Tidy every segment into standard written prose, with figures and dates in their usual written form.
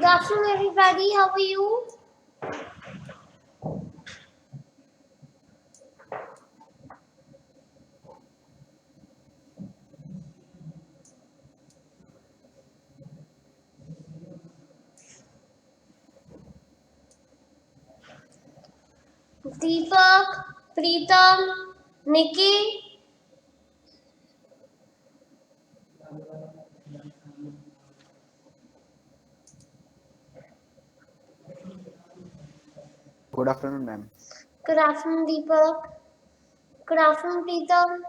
afternoon, everybody. How are you? Deepak, Preetam, Nikki. Good afternoon, ma'am. Good afternoon, Deepak. Good afternoon, Preetam.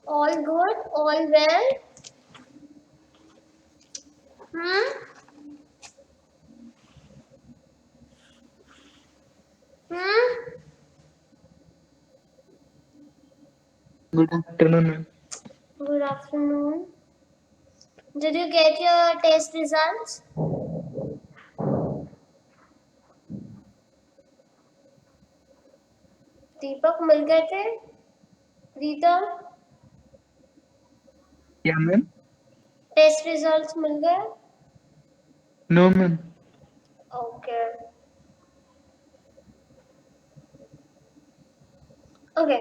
All good? All well? Hmm? Hmm? Good afternoon, ma'am. Good afternoon. Did you get your test results? दीपक मिल गए थे? Pritam Yeah, ma'am. Test results मिल गए? No, ma'am. Okay okay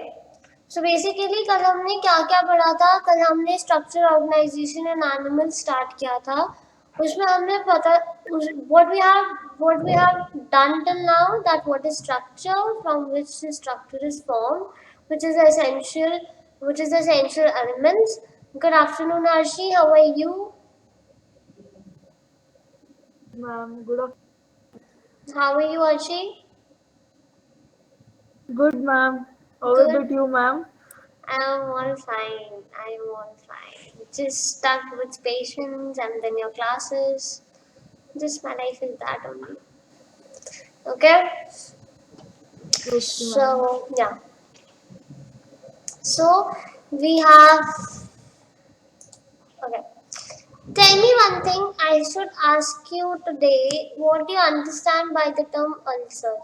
so basically कल हमने क्या क्या पढ़ा था? कल हमने structure, organisation and animal start किया था. उसमें हमने पता what we have done till now, that what is structure, from which the structure is formed, which is the essential elements. Good afternoon, Arshi. How are you? Ma'am, good afternoon. How are you, Arshi? Good, ma'am. How Good. about you, ma'am? I am all fine. Just stuck with patients and then your classes. Just my life is that only. Okay? Okay, So, yeah. So, we have. Okay. Tell me one thing. I should ask you today, what do you understand by the term ulcer?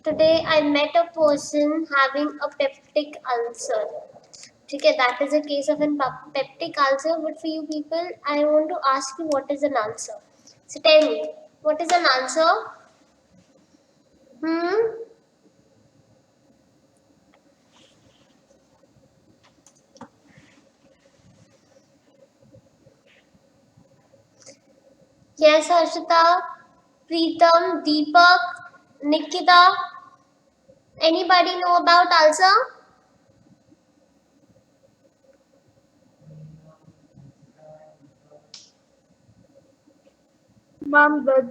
Today, I met a person having a peptic ulcer. Okay, that is a case of a peptic ulcer. But for you people, I want to ask you, what is an ulcer? So tell me, what is an ulcer? Yes, Harshita, Preetam, Deepak, Nikita. Anybody know about ulcer? Ma'am, that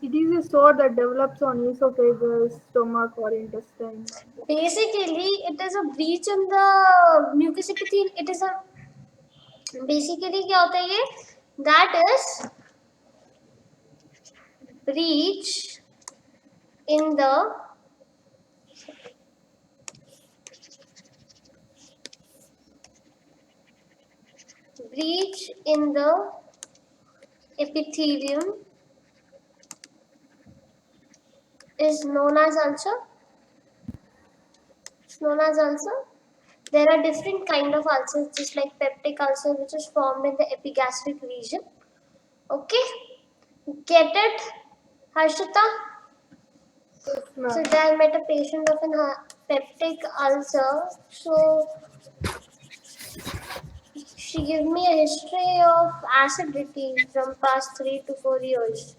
it is a sore that develops on esophagus, stomach, or intestine. Basically, it is a breach in the mucous epithelium. It is a basically क्या होता है ये? That is breach in the epithelium is known as ulcer. It's known as ulcer. There are different kind of ulcers, just like peptic ulcer, which is formed in the epigastric region. Okay, get it, Harshita? Yes, ma'am. So there I met a patient of a peptic ulcer. So she gave me a history of acidity from past 3 to 4 years.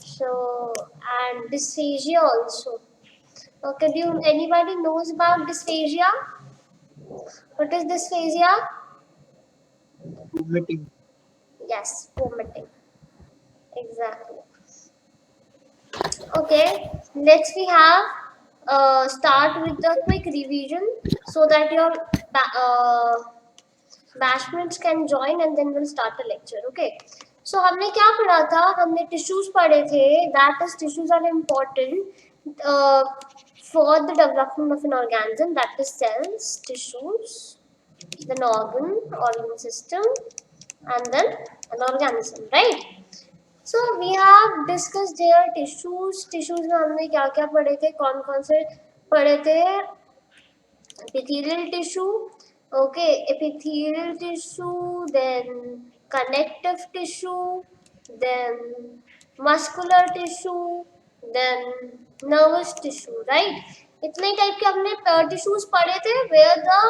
So and dysphagia also. Okay, anybody knows about dysphagia? What is dysphagia? Vomiting. Yes, vomiting. Exactly. Okay, let's start with the quick revision so that your batchmates can join and then we'll start the lecture. Okay. So हमने क्या पढ़ा था? हमने tissues पढ़े थे. That is, tissues are important for the development of an organism. That is cells, tissues, then organ system, and then an organism, right? So we have discussed here tissues. Tissues में हमने क्या क्या पढ़े थे? कौन कौन से पढ़े थे? Epithelial tissue, Okay, epithelial tissue, then connective tissue, then muscular tissue, then nervous tissue, right? इतने टाइप के हमने tissues पढ़े थे where the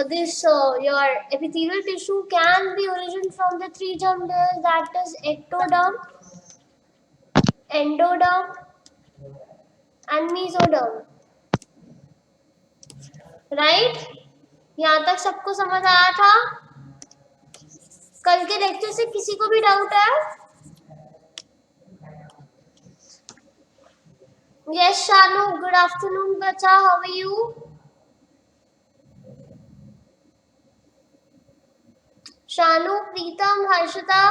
this your epithelial tissue can be origin from the three germ layers, that is ectoderm, endoderm and mesoderm, right? यहाँ तक सबको समझ आया था? कल के लेक्चर से किसी को भी डाउट है? Yes, Shanu. Good afternoon, bacha. How are you? Shanu, Preetam, Harshita.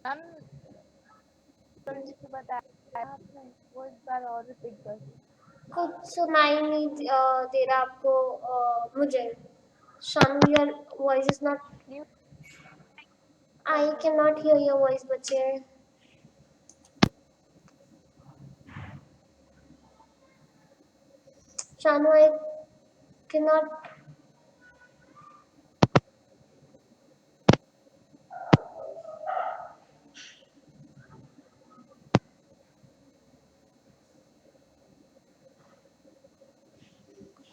Ma'am तो बताया आपने, वो एक बार और रिपीट कर। कुछ सुनाई नहीं दे रहा आपको मुझे. Shanu, your voice is not. I cannot hear your voice, बच्चे. Shanu, I cannot.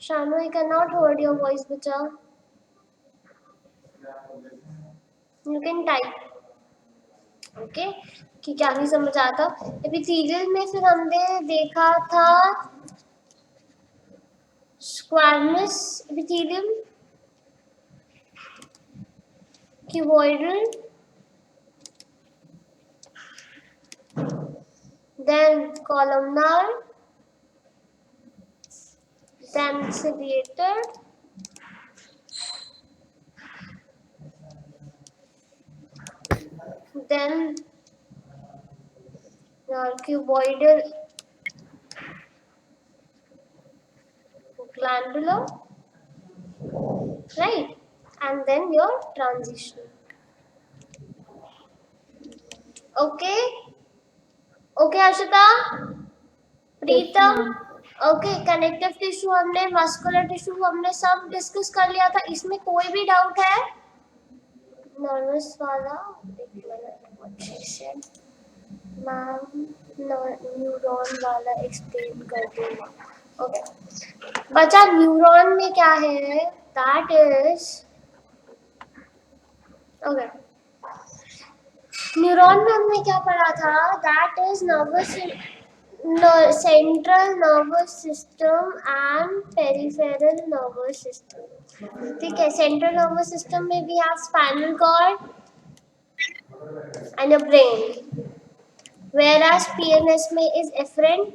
Shanu, I cannot hear your voice, bacha. You can type. Okay कि क्या नहीं समझ आता. एपिथेलियल में फिर हमने देखा था squamous epithelium, cuboidal, then columnar, then ciliated, then your cuboidal glandular, right? And then your transition. Okay? Okay, Ashita? Pritam? Okay, connective tissue हमने, मस्कुलर टिश्यू हमने सब डिस्कस कर लिया था. इसमें कोई भी डाउट है? नर्वस वाला मैम न्यूरॉन वाला एक्सप्लेन कर दूंगा. ओके बच्चा, न्यूरॉन में क्या है? दैट इज ओके, न्यूरॉन में हमने क्या पढ़ा था? That is nervous central nervous system and peripheral nervous system. ठीक है, सेंट्रल नर्वस सिस्टम में we have spinal cord and a brain, whereas PNS में is efferent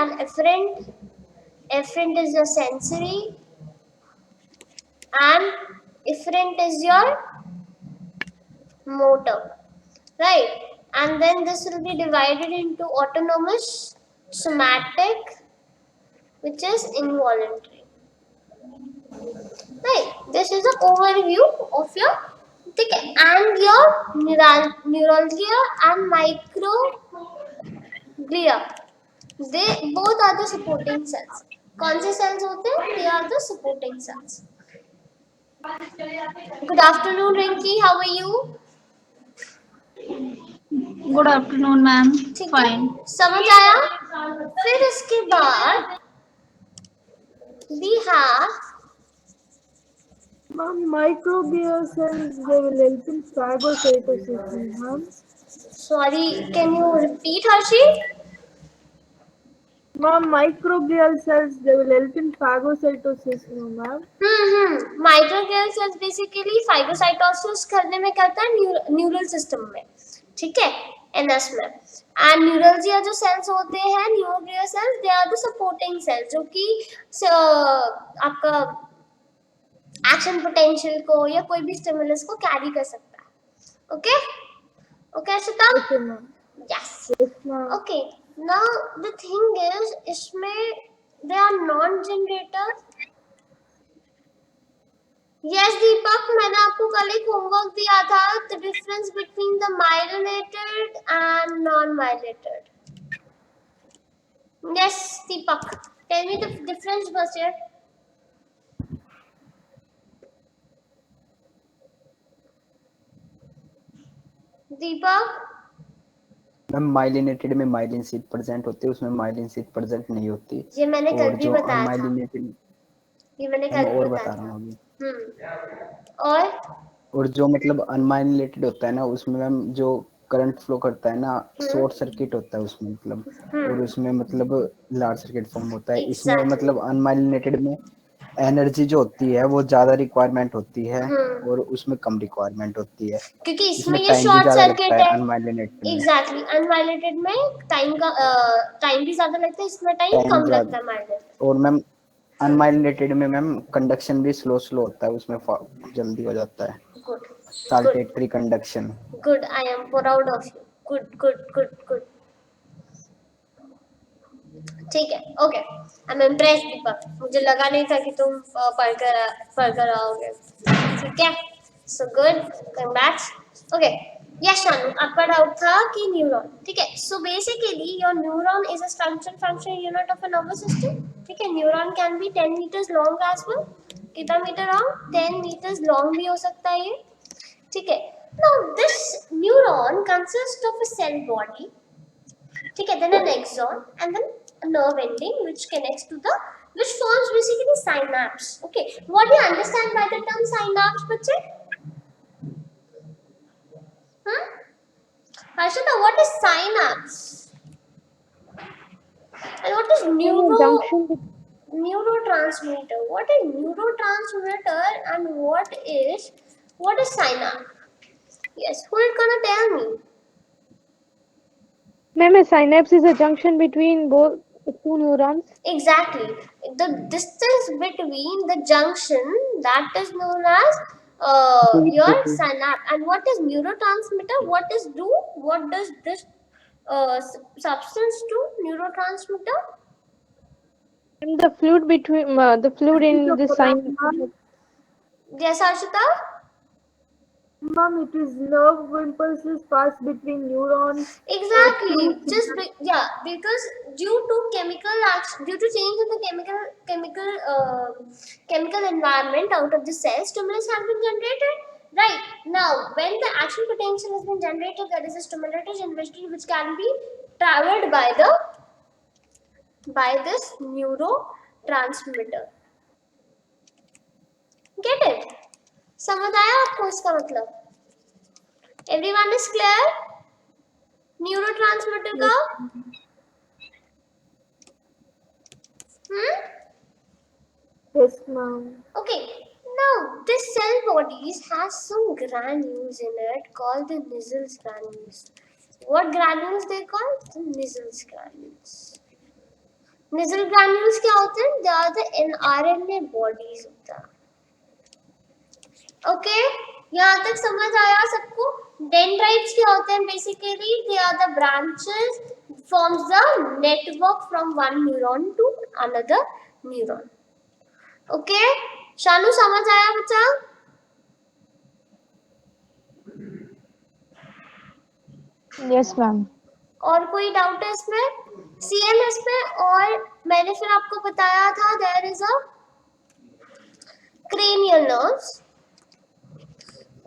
and efferent. Efferent is your sensory and efferent is your motor, right? And then this will be divided into autonomous, somatic, which is involuntary, right? This is an overview of your, ठीक है, and your neuralgia and microglia, they both are the supporting cells. कौन से cells होते हैं? They are the supporting cells. Good afternoon, Rinki. How are you? Good afternoon ma'am. ठीक है, समझ आया? फिर इसके बाद we have Ma'am, microglial cells, they will help in phagocytosis, ma'am. sorry, can you repeat, Harshi? Ma'am, microglial cells, they will help in phagocytosis, ma'am. Microglial cells basically phagocytosis करने में करता है न्यूरल सिस्टम में, ठीक है, NS में. And neuralgia जो cells होते हैं, neuroglial cells, they are the supporting cells जो कि आपका एक्शन पोटेंशियल को या कोई भी स्टिमुलस को कैरी कर सकता है. Okay okay Ashita? Okay, ma'am. Yes. Yes, ma'am. Okay, now the thing is, इसमें they are non generator. Yes Deepak, मैंने आपको कल एक होमवर्क दिया था, the difference between the myelinated and non myelinated. Yes Deepak, Tell me the difference, Basir. Deepak? Ma'am myelinated में myelin sheath present होती है, उसमें माइलिन सीट प्रेजेंट नहीं होती। ये मैंने कल और भी जो बताया था। अनमाइलिनेटेड, ये मैंने मैं कल भी और बताया बता रहा था। हूँ और जो मतलब अनमाइलिनेटेड होता है ना, उसमें मैम जो करंट फ्लो करता है ना, शॉर्ट सर्किट होता है उसमें मतलब, और उसमें मतलब लार्ज सर्किट फॉर्म होता है। इसमें Exactly. मतलब अनमाइलिनेटेड में एनर्जी जो होती है वो ज्यादा रिक्वायरमेंट होती है और उसमें कम रिक्वायरमेंट होती है, क्योंकि इसमें इसमें ये टाइम भी शॉर्ट ज्यादा लगता सर्किट है है। अनमाइलिनेटेड में। एग्जैक्टली, अनवायलेटेड में टाइम भी ज्यादा लगता है, इसमें टाइम टाइम कम ज्यादा, लगता है माइलेज। और मैम अनमाइलिनेटेड में मैम कंडक्शन भी स्लो होता है, उसमें जल्दी हो जाता है। Good good saltatory conduction. Good, I am proud of you. Good good good good, ठीक है, ओके। आई एम इम्प्रेस्ड दीपक, मुझे लगा नहीं था कि तुम पढ़कर आओगे। ठीक है, so good, congrats. Okay, yes Shanu, आपका डाउट था कि न्यूरॉन, ठीक है। So basically your neuron is a structure function unit of a nervous system, ठीक है। Neuron can be 10 metres long as well. कितना मीटर लॉन्ग? 10 मीटर्स लॉन्ग भी हो सकता है ये, ठीक है। Now this neuron consist of a cell body, ठीक है, then an axon and then a nerve ending which connects to the, which forms basically synapse. Okay, what do you understand by the term synapse, बच्चे? Harshita, what is synapse and what is neurotransmitter? What is neurotransmitter and what is synapse? Yes, who is gonna tell me? Ma'am, a synapse is a junction between both two neurons. Exactly. The distance between the junction, that is known as your synapse. And what is neurotransmitter? What does this substance do? Neurotransmitter? And the fluid between the fluid in the synapse. Yes, Arshita? Ma'am, it is nerve impulses pass between neurons. Exactly. Because due to chemical action, due to change in the chemical environment out of the cell, stimulus has been generated. Right now, when the action potential has been generated, there is a stimulator generated which can be traveled by this neurotransmitter. Get it? समझ आया आपको इसका मतलब? Everyone is clear? Neurotransmitter का? Yes, ma'am. Okay, now this cell bodies has some granules in it called the Nizel's granules. What granules they call? The Nizel's granules. Nizel granules क्या होते हैं? They are the RNA bodies होता है. Okay, यहाँ तक समझ आया सबको? Dendrites क्या होते हैं? Basically, they are the branches forms the network from one neuron to another neuron. ओके, शानू समझ आया बच्चा? Yes, ma'am. और कोई डाउट है इसमें? सीएमएस में, और मैंने फिर आपको बताया था there is a cranial nerves,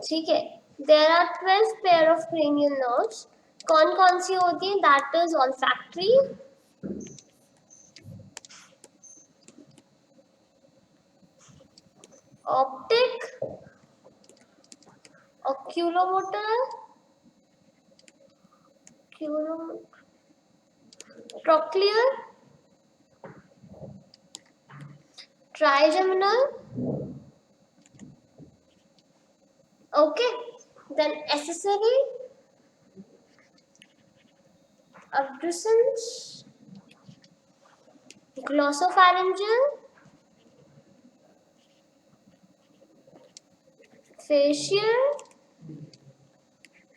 ठीक है। There are 12 pair of cranial nerves. कौन कौन सी होती है? That is olfactory, optic, oculomotor, trochlear, trigeminal, okay, then accessory, abducens, glossopharyngeal, facial,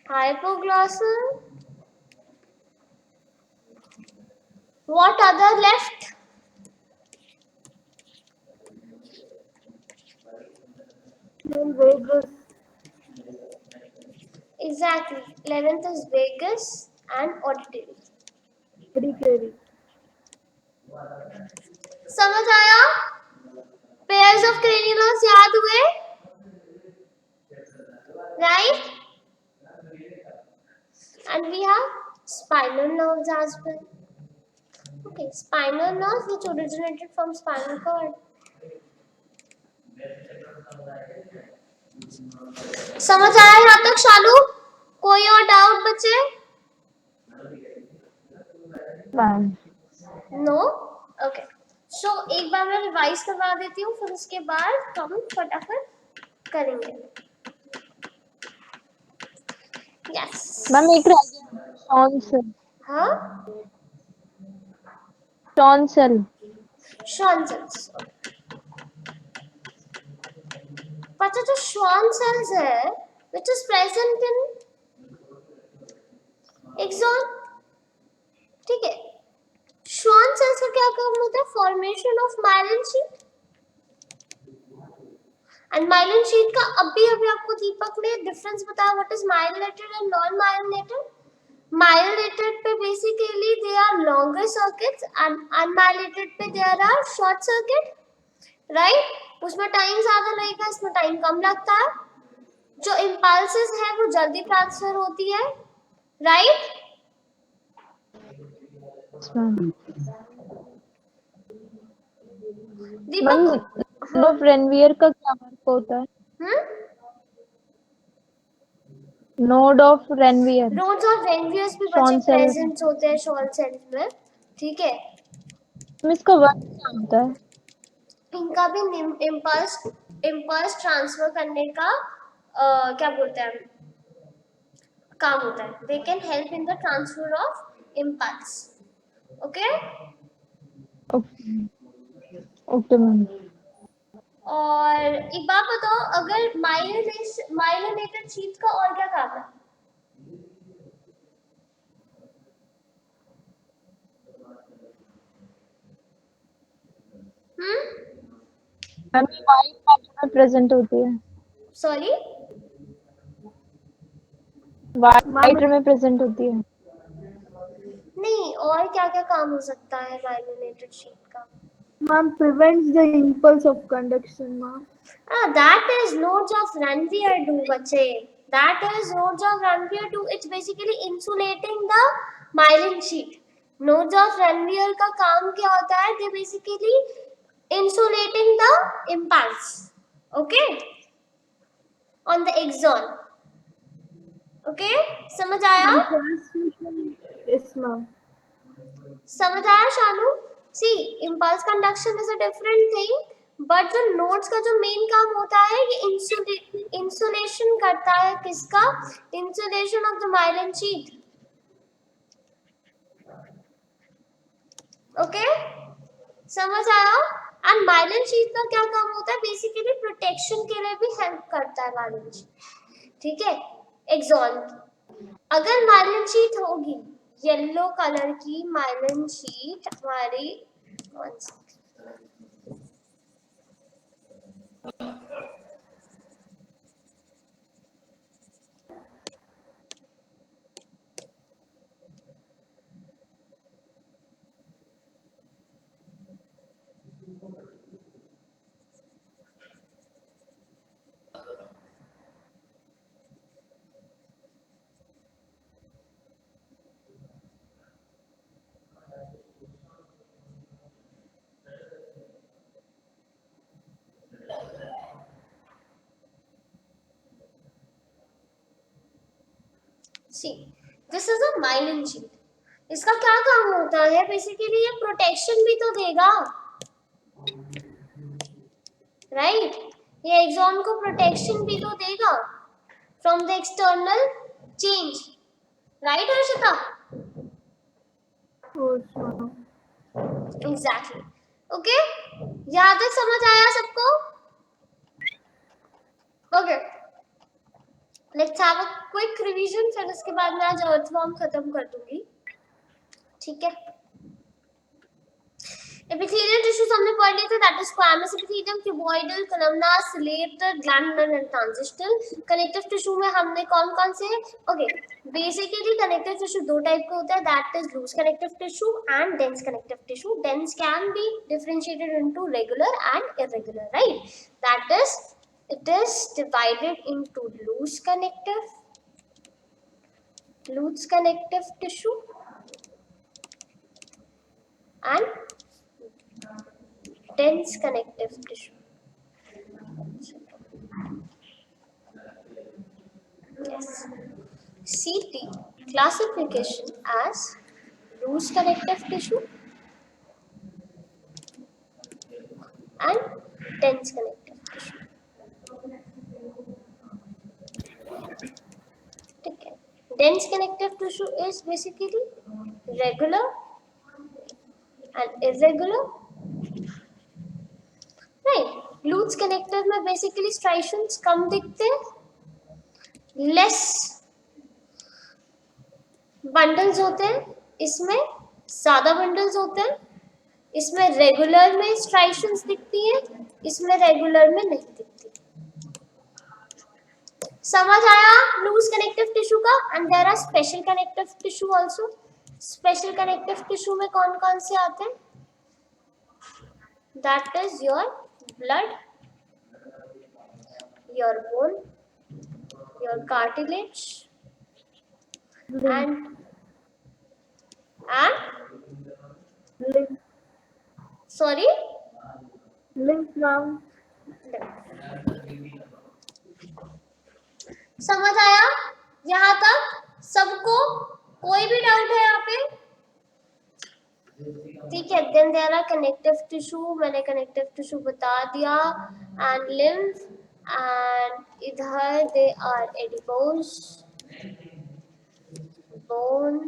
hypoglossal. What other left? Then vagus. Exactly. 11th is vagus and auditory. Auditory. समझ आया? Pairs of क्रेन्यूलर्स याद हुए? Right? And we have spinal nerves as well. Okay, spinal nerves which originated from spinal cord. समझ आया यहाँ तक शालू? कोई और डाउट बचे? Ma'am no? ओके, सो एक बार मैं रिवाइज करवा देती हूँ, फिर उसके बाद हम फटाफट करेंगे. यस. मैम एक रह गया, शॉन सेल. हाँ, शॉन सेल. Schwann cells. बच्चा जो श्वान सेल्स है which is present in axon, ठीक है. श्वान सेल्स का क्या काम होता है? Formation of myelin sheath. And myelin sheath का अभी आपको दीपक ने डिफरेंस बताया, what is myelinated and non myelinated. Myelinated पे basically they are longer circuits and unmyelinated पे there are short circuit. Right? उसमें टाइम ज्यादा लगेगा, इसमें टाइम कम लगता है. जो इम्पल्सेस है वो जल्दी ट्रांसफर होती है. राइट? मैम दीपक, लो फ्रेनवियर का क्या वर्क होता है? Node of Ranvier. नोड्स और रेनवियर्स भी बच्चे Schwann cell. प्रेजेंट होते हैं शॉर्न सेल्स में. ठीक है. इसका वर्क क्या होता है? इनका भी इम्पल्स ट्रांसफर करने का क्या बोलते हैं काम होता है. They can help in the transfer of impulse. Okay. Okay ma'am. और एक बात बताओ, अगर माइलिनेटेड शीट का और क्या काम है? मैम वाइट मैटर में प्रेजेंट होती है. सॉरी, वाइट मैटर में प्रेजेंट होती है. नहीं, और क्या क्या काम हो सकता है माइलिनेटेड शीट का? Ma'am, prevents the impulse of conduction, ma'am. That is nodes of Ranvier do, बच्चे. That is nodes of Ranvier do. It's basically insulating the myelin sheet. Nodes of Ranvier का काम क्या होता है? They basically insulating the impulse. Okay? On the axon. Okay? समझ आया? Transmission, yes, ma'am. समझ आया Shanu? See, impulse conduction is a different thing, but जो nodes का जो main काम होता है ये insulation करता है. किसका? Insulation of the myelin sheet. Okay? समझ आया? And myelin sheet का क्या काम होता है? Basically protection के लिए भी help करता है myelin sheet. ठीक है? Axon. अगर myelin sheet होगी येलो कलर की माइलिन शीट हमारी, see this is a myelin sheath. इसका क्या काम होता है? बेसिकली ये प्रोटेक्शन भी तो देगा. राइट? ये एक्सॉन को प्रोटेक्शन भी तो देगा from the external change. Right Harshita? Yes, ma'am. Exactly. Okay, यहाँ तक समझ आया सबको? Okay, let's have a quick revision, फिर उसके बाद मैं आज अर्थवर्म खत्म कर दूंगी. ठीक है? एपिथेलियल टिश्यूज हमने पढ़ लिए थे, that is squamous epithelium, cuboidal, columnar, ciliated, glandular and transitional. Connective tissue में हमने कौन कौन से, ओके बेसिकली कनेक्टिव टिश्यू दो टाइप के होता है, that is loose connective tissue and dense connective tissue. Dense can be differentiated into regular and irregular, right? That is it is divided into loose connective tissue and dense connective tissue. Yes. CT classification as loose connective tissue and dense connective tissue. ठीक है. Dense connective tissue is basically regular and irregular. Right. Loose connective में basically striations कम दिखते हैं, less bundles होते हैं, इसमें ज़्यादा bundles होते हैं, इसमें regular में striations दिखती हैं, इसमें regular में नहीं दिखती. समझ आया लूज कनेक्टिव टिश्यू का? And there are special connective tissue also. Special connective tissue में कौन कौन से आते हैं? That is your blood, your bone, your cartilage and sorry Lymph, ma'am. समझ आया यहाँ तक सबको? कोई भी डाउट है यहाँ पे? ठीक है. Then there are connective tissue, मैंने कनेक्टिव टिश्यू बता दिया. एंड लिम्फ, एंड इधर they are adipose, bone,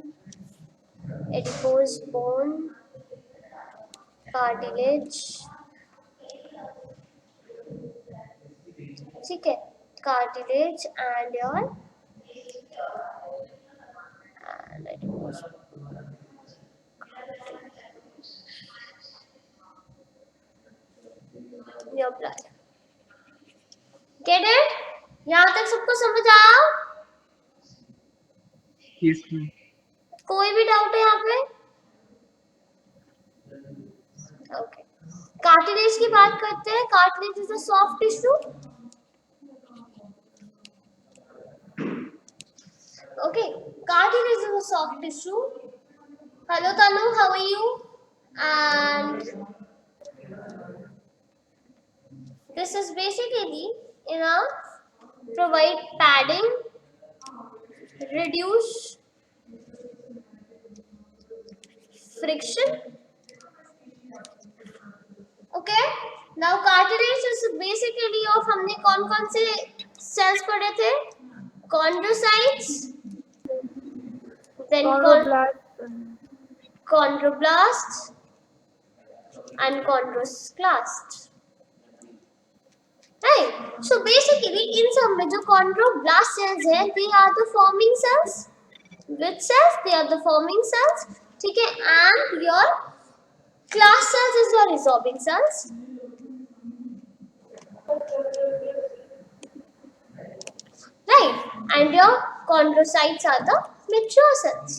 cartilage. ठीक है, cartilage and your blood. Get it? यहाँ तक सबको समझ आया? Yes, ma'am. कोई भी डाउट है यहाँ पे? ओके. कार्टिलेज की बात करते हैं. Cartilage is a soft tissue. Okay, cartilage is a soft tissue. Hello Tanu, how are you? And this is basically provide padding, reduce friction. Okay, now cartilage is basically of हमने कौन कौन से cells पढ़े थे? Chondrocytes, then chondroblasts and chondroclasts. Right. So basically इन सब में जो chondroblast cells हैं, they are the forming cells. Which cells? They are the forming cells. ठीक है. And your class cells is your resorbing cells. Right. And your chondrocytes are the mature cells.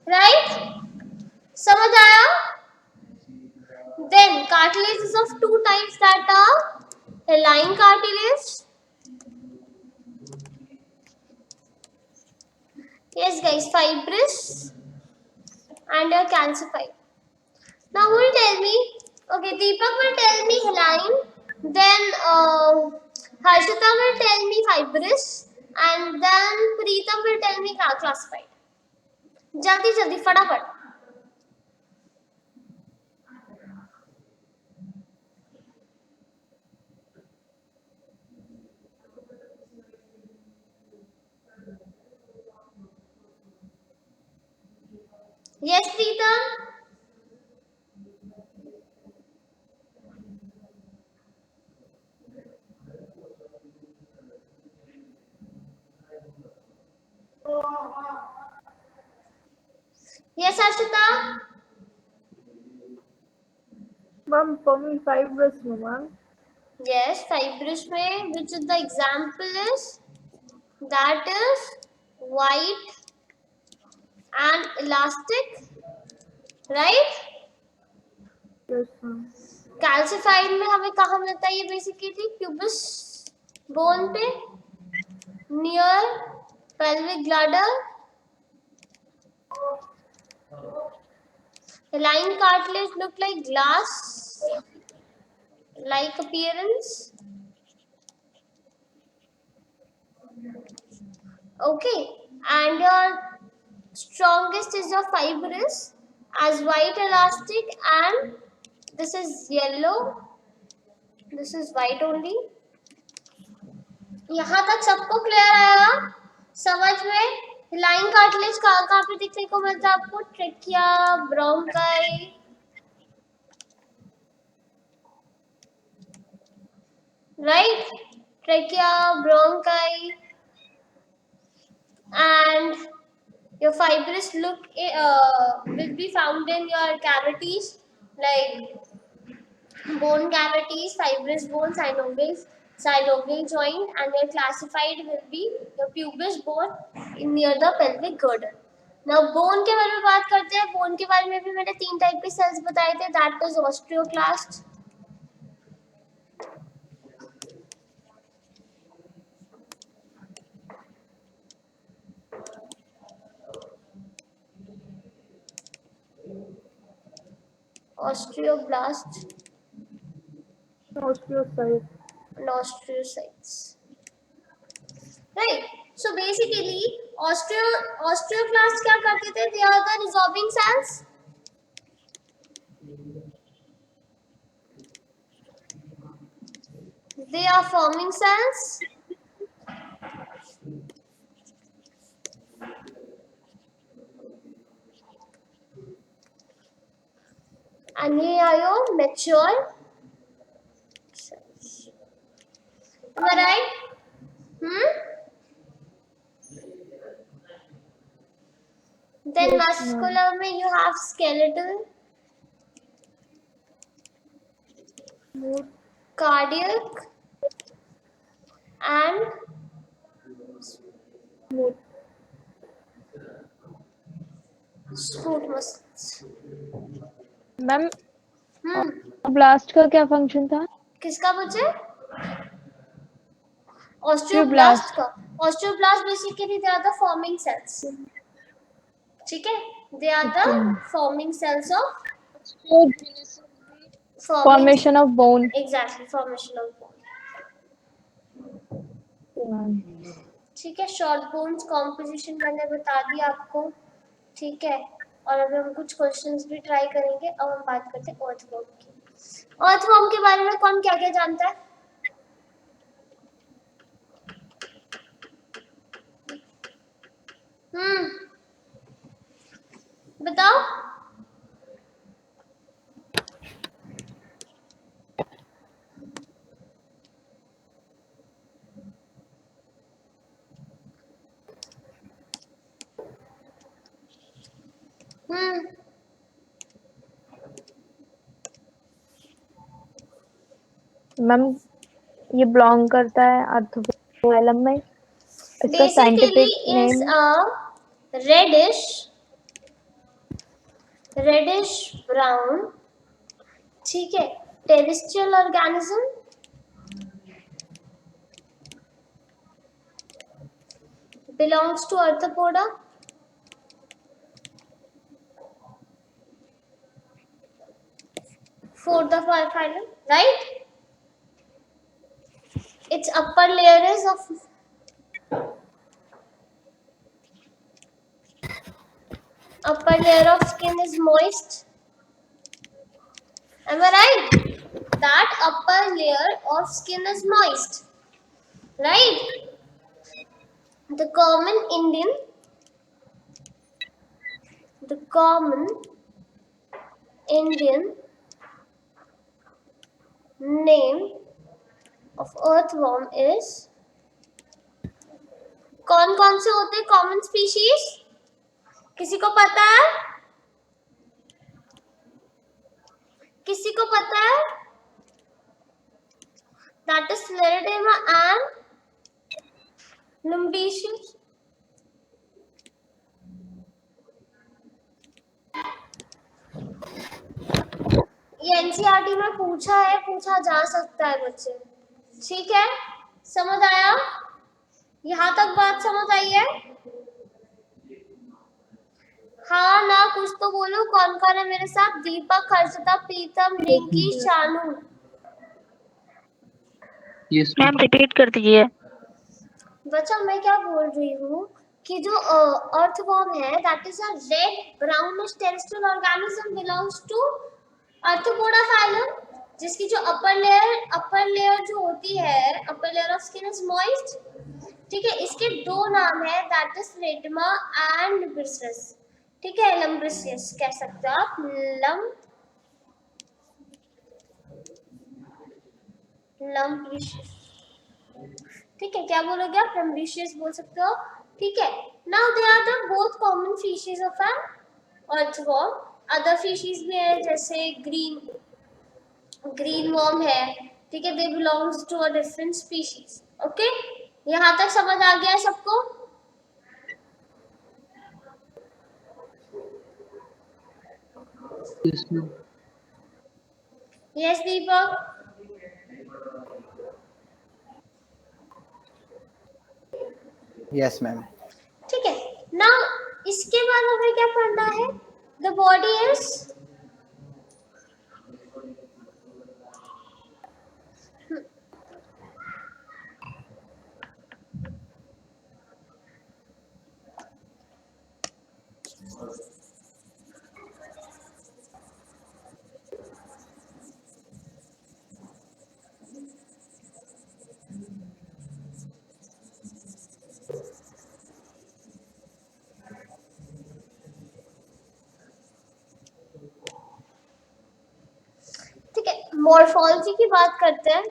Right? समझ आया? Then cartilage is of two types, that are haline cartilage. Yes guys, fibrous and calcified. Now who will tell me? Okay, Deepak will tell me haline. Then Harshita will tell me fibrous, and then Preetam will tell me classified. जल्दी जल्दी फटाफट. Yes, Preetam. Yes, Ashita. Ma'am, for me, fibrous, no, ma'am. Yes, fibrous में which is the example is that is white and elastic, right? Yes, ma'am. Calcified में हमें कहाँ मिलता है ये बेसिकली प्यूबिस बोन पे near pelvic bladder. The line cartilage look like glass like appearance. Okay, and your strongest is your fibrous as white elastic, and this is yellow, this is white only. यहाँ तक सबको clear आया समझ में? Line cartilage कहाँ पे दिखने को मिलता है आपको? Trachea, bronchi, right? Trachea, bronchi, and your fibrous look will be found in your cavities like bone cavities, fibrous bone, synovial joint, and your classified will be your pubis bone near the pelvic girdle. Now bone के बारे में बात करते हैं. Bone के बारे में भी मैंने 3 टाइप के सेल्स बताए थे. That is osteoclast, osteoblast, Osteocyte. and osteocytes. Right. So basically, osteoclasts क्या करते थे? They are the resolving cells. They are forming cells. And ये are your mature cells. Am I right? Then muscular में you have skeletal, cardiac, and smooth muscles. Ma'am blast का क्या function था? किसका बचे? Osteoblast का. Osteoblast basically they are the forming cells. ठीक है? They are the forming cells of Formation of bone. Exactly, formation of bone. ठीक है, शॉर्ट बोन्स कॉम्पोजिशन मैंने बता दिया आपको. ठीक है, और अभी हम कुछ क्वेश्चंस भी ट्राई करेंगे. अब हम बात करते हैं अर्थवॉर्म की. अर्थवॉर्म के बारे में कौन क्या क्या जानता है? बताओ. मैम ये बिलोंग करता है आर्थोफाइलम में. इसका Basically scientific is name a reddish brown, ठीक है, terrestrial organism belongs to arthropoda. Fourth of our phylum, right? Its upper layer is of skin is moist. Am I right? That upper layer of skin is moist, right? The common Indian name of earthworm is. कौन कौन से होते हैं common species? किसी को पता है? किसी को पता है? दैट इज स्क्लेरोderma एंड लम्बिशियस। ये एनसीईआरटी में पूछा जा सकता है बच्चे। ठीक है, समझ आया? यहाँ तक बात समझ आई है? हाँ ना, कुछ तो बोलो। कौन कौन है मेरे साथ? Deepak, Harshita, Pritam, Rinki, Shanu. Yes ma'am repeat कर दीजिए। बच्चा मैं क्या बोल रही हूँ कि जो अर्थवॉर्म है that is a red brownish terrestrial organism belongs to arthropoda phylum, जिसकी जो अपर लेयर जो होती है, upper layer of skin is moist. ठीक है, इसके दो नाम है, that is pheretima and lumbricus. ठीक है, लम्ब्रिसियस कह सकते हो आप, लम्ब्रिसियस। ठीक है, क्या बोलोगे आप? लम्ब्रिशियस बोल सकते हो। ठीक है, now they are the both common fishes of an earthworm. Other fishes भी है, जैसे ग्रीन वॉर्म है। ठीक है, they belongs to a different species. Okay, यहाँ तक समझ आ गया है सबको? Yes ma'am. Yes Deepak. Yes ma'am. ठीक है, नाउ इसके बाद हमें क्या पढ़ना है? द बॉडी इज ठीक है, मॉर्फोलॉजी की बात करते हैं।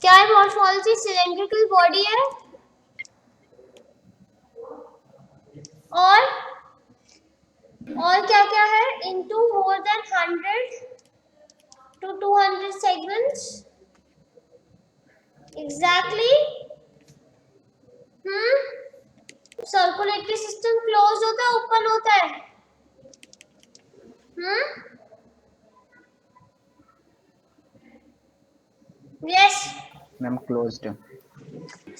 क्या है मॉर्फोलॉजी? सिलेंड्रिकल बॉडी है और क्या क्या है? Into more than 100 to 200 segments. Exactly. Circulatory system close होता है, ओपन होता है? Yes, ma'am closed.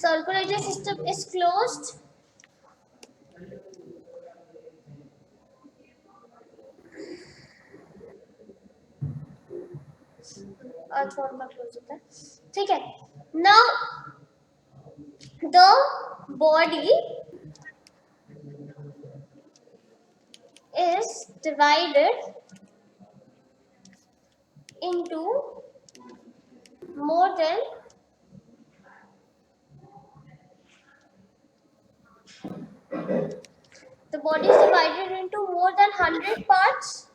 Circulatory system is closed. Earthworm का क्लोज होता है। ठीक है, now the body is divided into more than the body is divided into more than 100 parts.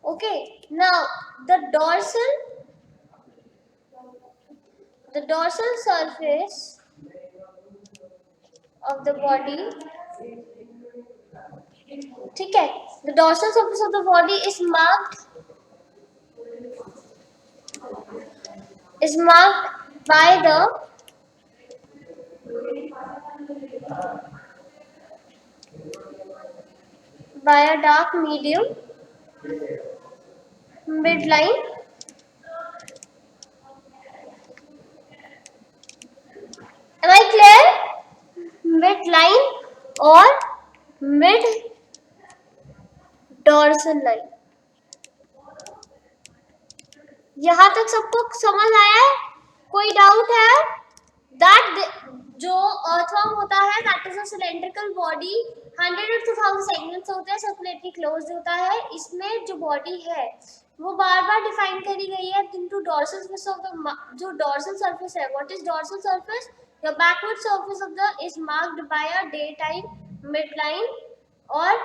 Okay, now the dorsal surface of the body, ठीक है, the dorsal surface of the body is marked by a dark medium midline. Am I clear? Midline or mid dorsal line. यहाँ तक सबको समझ आया है? कोई doubt है? जो अर्थवॉर्म होता है that is a cylindrical body, 100 to 1000 segments होते हैं, सर्कुलेटरी क्लोज्ड होता है। इसमें जो बॉडी है वो बार बार डिफाइन करी गई है into dorsal surface of the, जो डॉर्सल सरफेस है, what is dorsal surface? The backward surface of the is marked by a day time mid line और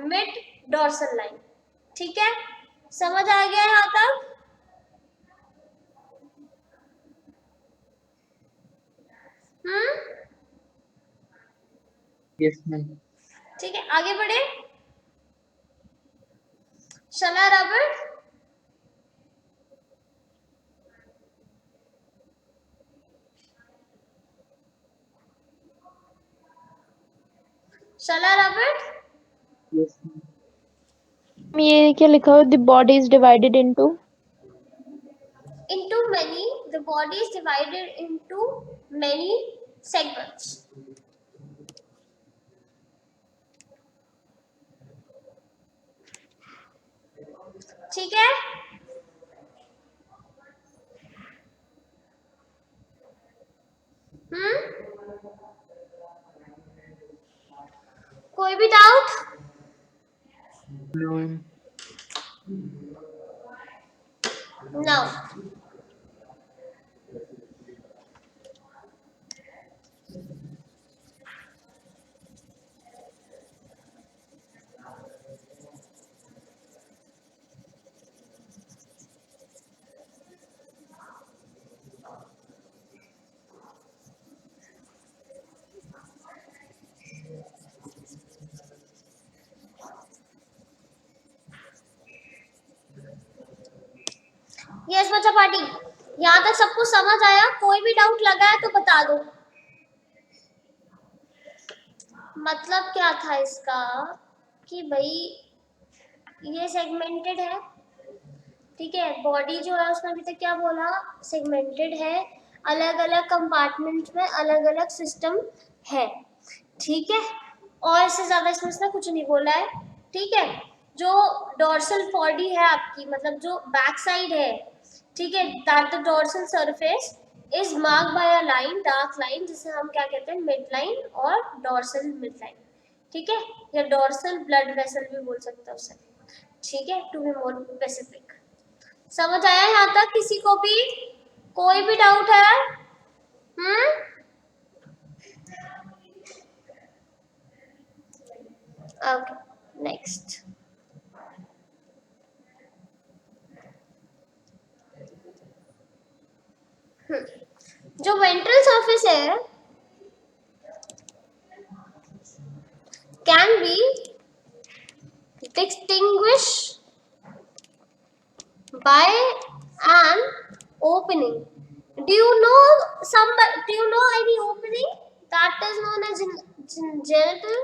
मिड डॉर्सल लाइन। ठीक है, समझ आ गया यहाँ तक? Yes, ma'am. ठीक है, आगे बढ़े। शला रबर, शला रबर, Yes, ma'am. ये क्या लिखा हुआ? The body is divided into into many, the body is divided into many segments. ठीक है, कोई भी doubt? No, ma'am. No. Yes बच्चा पार्टी, यहाँ तक सबको समझ आया? कोई भी डाउट लगा है तो बता दो। मतलब क्या था इसका कि भाई ये सेगमेंटेड है, ठीक है, बॉडी जो है उसमें अभी तक क्या बोला, सेगमेंटेड है, अलग अलग कंपार्टमेंट में अलग अलग सिस्टम है, ठीक है, और इससे ज्यादा इसमें इसने कुछ नहीं बोला है, ठीक है। जो डोर्सल बॉडी है आपकी, मतलब जो बैक साइड है, ठीक है, that the dorsal surface is marked by a line, dark line, जिसे हम क्या कहते हैं, मिड लाइन और डोर्सल मिड लाइन, ठीक है, या डोर्सल ब्लड वेसल भी बोल सकते हैं उसे, ठीक है, टू बी मोर स्पेसिफिक। समझ आया यहाँ तक किसी को भी? कोई भी डाउट है? Okay, next. जो वेंट्रल सरफेस है can be distinguished by an opening. Do you know any opening that is known as genital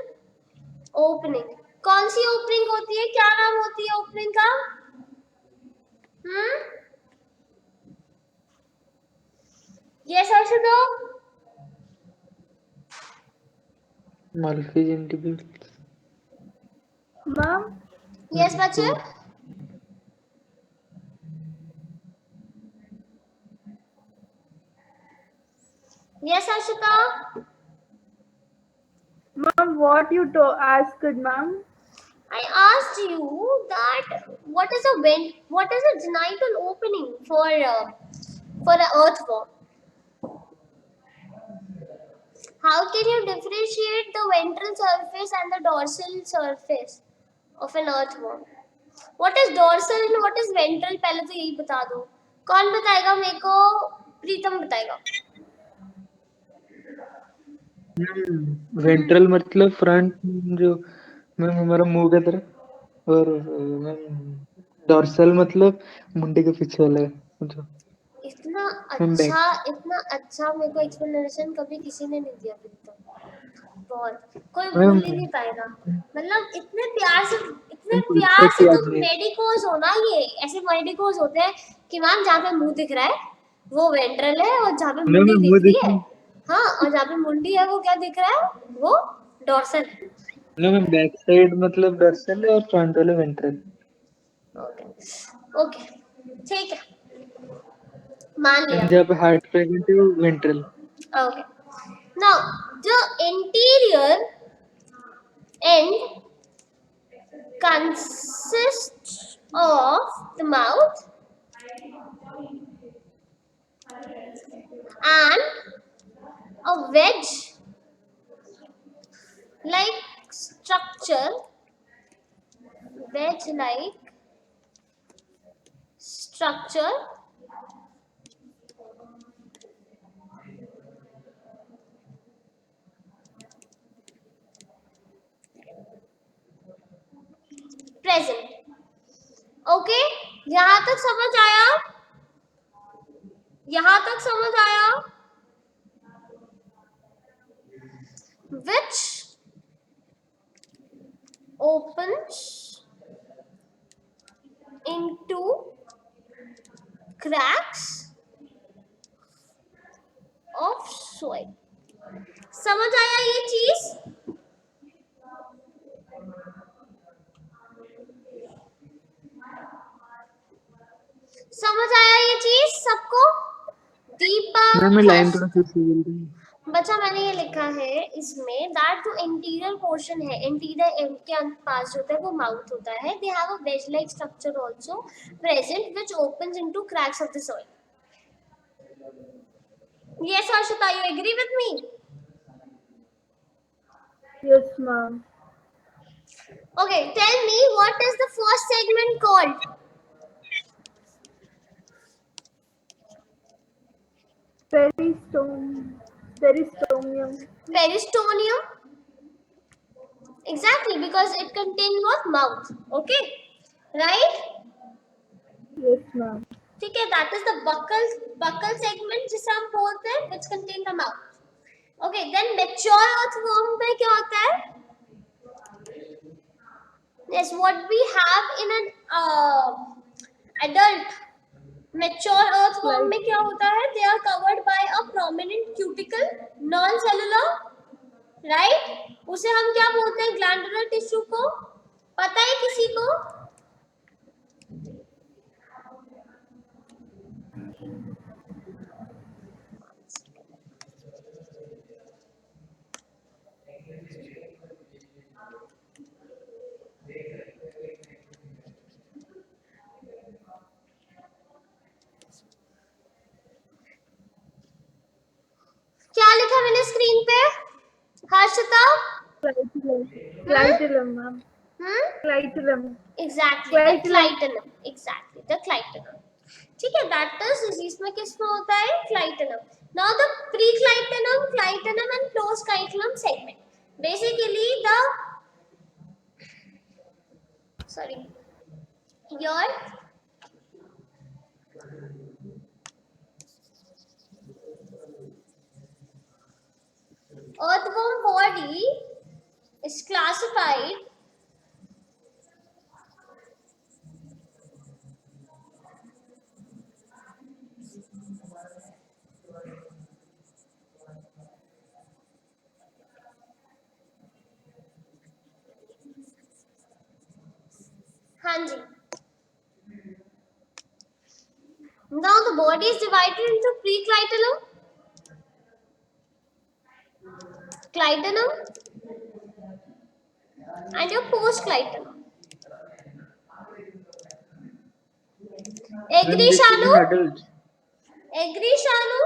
opening? कौन सी ओपनिंग होती है, क्या नाम होती है ओपनिंग का? Yes Arshad, Malfi's intubations. Ma'am, yes बच्चे, yes Arshita, ma'am, what you asked, ma'am? I asked you that what is a genital opening for an earthworm? How can you differentiate the ventral surface and the dorsal surface of an earthworm? What is dorsal and what is ventral? पहले तो यही बता दो। कौन बताएगा मेरे को? प्रीतम बताएगा। वेंट्रल मतलब फ्रंट, जो मैम हमारा मुंह की तरफ, और मैम डॉर्सल मतलब मुंडे के पीछे वाला जो। इतना मैम बैक। अच्छा मेरे को एक्सप्लेनेशन कभी किसी ने नहीं दिया प्रीतम। बहुत कोई मैम भूल ही नहीं पाएगा। मतलब इतने प्यार परफेक्ट से याद तुम नहीं है। मेडिकोज हो ना, ये ऐसे मेडिकोज होते हैं कि मैम जहाँ पे मुंह दिख रहा है वो वेंट्रल है, और जहाँ पे मैम मुंडी मुंह दिख रही है, देखिए। हाँ, और जहाँ पे मुंडी है वो क्या दिख रहा है, वो डोर्सल है। मैम बैक साइड मतलब डॉर्सल है और फ्रंट वाला वेंट्रल। ओके ओके, ठीक है, मान लिया। जहाँ पे हार्ट प्रेजेंट है वो ventral. Okay. Now, the interior end consists of the mouth and a wedge-like structure, present. Okay, यहाँ तक समझ आया? यहाँ तक समझ आया? Which opens into cracks of soil. समझ आया ये चीज? समझ आया ये चीज सबको? दीपक, मैम मैं लाइन थोड़ा फिर से बोल रही हूँ। बच्चा मैंने ये लिखा है इसमें दैट जो इंटीरियर पोर्शन है, इंटीरियर के पास जो होता है वो माउथ होता है. They have a wedge like structure also present which opens into cracks of the soil. Yes, Harshita, you agree with me? Yes, ma'am. Okay, tell me what is the first segment called? Peristomium. Peristonium. Exactly, because it contains what? Mouth. Okay, right? Yes, ma'am. ठीक है, that is the buccal segment जिसे हम बोलते हैं, which contain the mouth. Okay, then mature earthworm में क्या होता है? Yes, what we have in an adult mature earthworm में क्या होता है? They are covered by a prominent cuticle, non-cellular, right? उसे हम क्या बोलते हैं? Glandular tissue को. पता है किसी को? क्या लिखा मैंने स्क्रीन पे? Harshita? Clitellum, ma'am. Clitellum. Exactly, the clitellum. Exactly, the clitellum. ठीक है, that is इसमें किसमें होता है? Clitellum. Now the preclitellum, clitellum and postclitellum segment. Basically your earthworm body is classified हाँ जी. Now the body is divided into preclitellum, clitellum and your postclitellum. When Agree, this is Shanu? in adults. Agree, Shanu?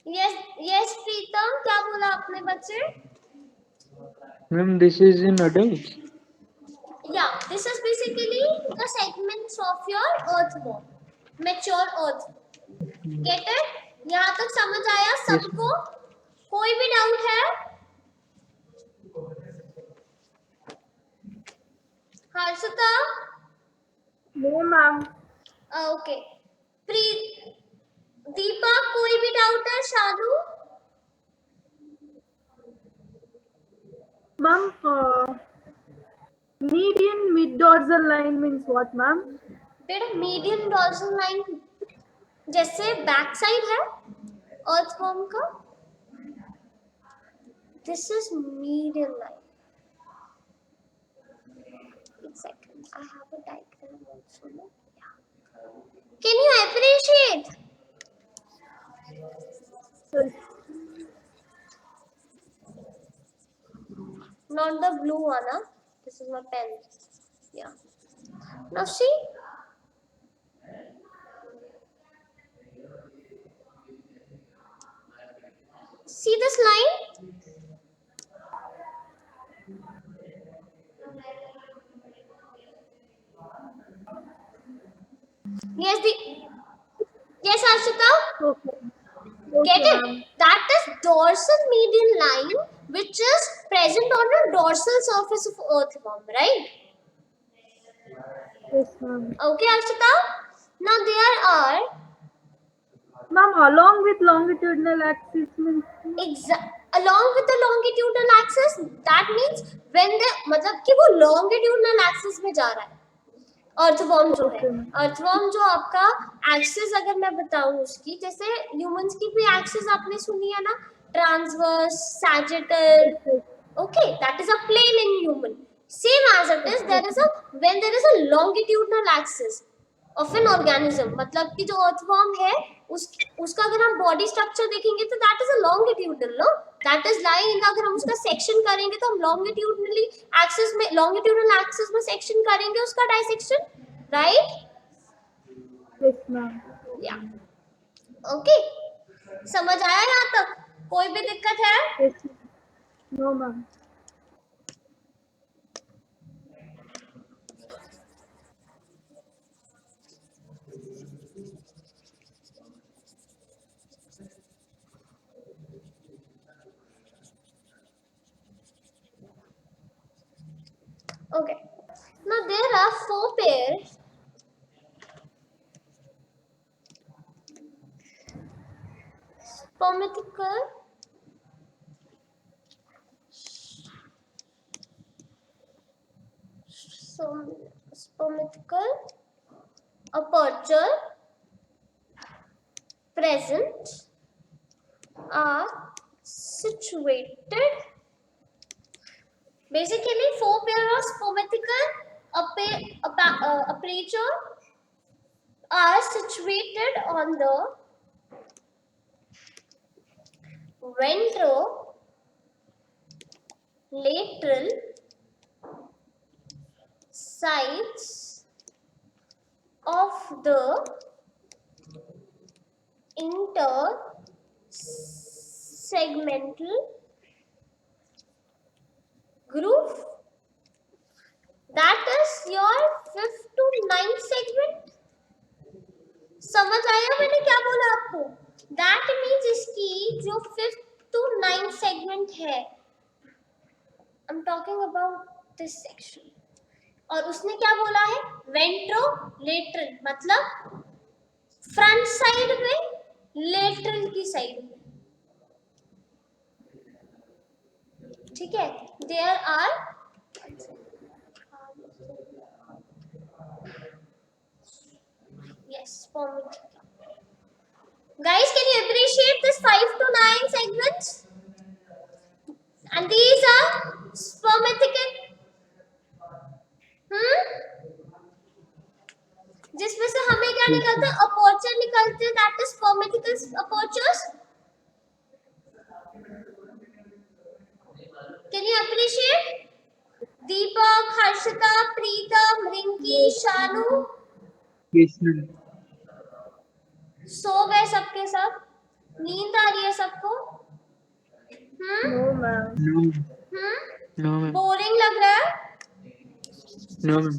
Yes, प्रीतम, क्या बोला आपने बच्चे? Ma'am, this is in adults. Yeah, this is basically the segments of your earthworm, mature earthworm. Get it? यहाँ तक समझ आया सबको? कोई भी डाउट है? हर्षिता? No, ma'am. ओके. दीपक, कोई भी डाउट है? Shanu? Ma'am, median mid-dorsal line means what, ma'am? बेटा मीडियम डॉर्सल लाइन जैसे बैक साइड है अर्थवर्म का, दिस इज मीडियम लाइन. एक second, I have a diagram also. Can you appreciate? Not the blue one, huh? This is my pen. Yeah. Now see. See this line? Yes, Arshita? Okay. Get it? That is dorsal median line which is present on the dorsal surface of earthworm, right? Yes, ma'am. Okay, Arshita. Now there are Ma'am, along with longitudinal axis means. along with the longitudinal axis, that means when the मतलब कि वो longitudinal axis में जा रहा है earthworm जो है Okay, ma'am. Earthworm जो आपका एक्सिस अगर मैं बताऊं उसकी जैसे ह्यूमंस की भी एक्सिस आपने सुनी है ना transverse sagittal Yes, yes. okay that is a plane in human same as it is there is a when there is a longitudinal axis of an organism मतलब कि जो अर्थवॉर्म है उसका अगर हम बॉडी स्ट्रक्चर देखेंगे तो that is a longitudinal know that is lying अगर हम उसका सेक्शन करेंगे तो हम लॉन्गिट्यूडनली एक्सिस में लॉन्गिट्यूडनल एक्सिस में सेक्शन करेंगे उसका डाइसेक्शन राइट Yes, ma'am. या ओके समझ आया यहाँ तक कोई भी दिक्कत है Yes, ma'am. No, ma'am. okay now there are 4 pairs spermatical spermatical aperture present are situated basically 4 pair of spermatical aperture are situated on the ventrolateral sides of the intersegmental groove that is your 5th to 9th segment समझ आया मैंने क्या बोला आपको that means इसकी जो 5th to 9th segment है I am talking about this section और उसने क्या बोला है वेंट्रोलेटरल मतलब फ्रंट साइड में लेटरल की साइड में ठीक है there are yes guys can you appreciate this 5 to 9 segments and these are spermatical जिसमें से हमें क्या निकलता है अपर्चर निकलते हैं that is spermatical apertures can you appreciate Deepak Harshita Pritam Rinki Shanu Yes, ma'am. सो गए सबके सब नींद आ रही है सबको No, ma'am. No, ma'am. No, ma'am. Boring लग रहा है No, ma'am.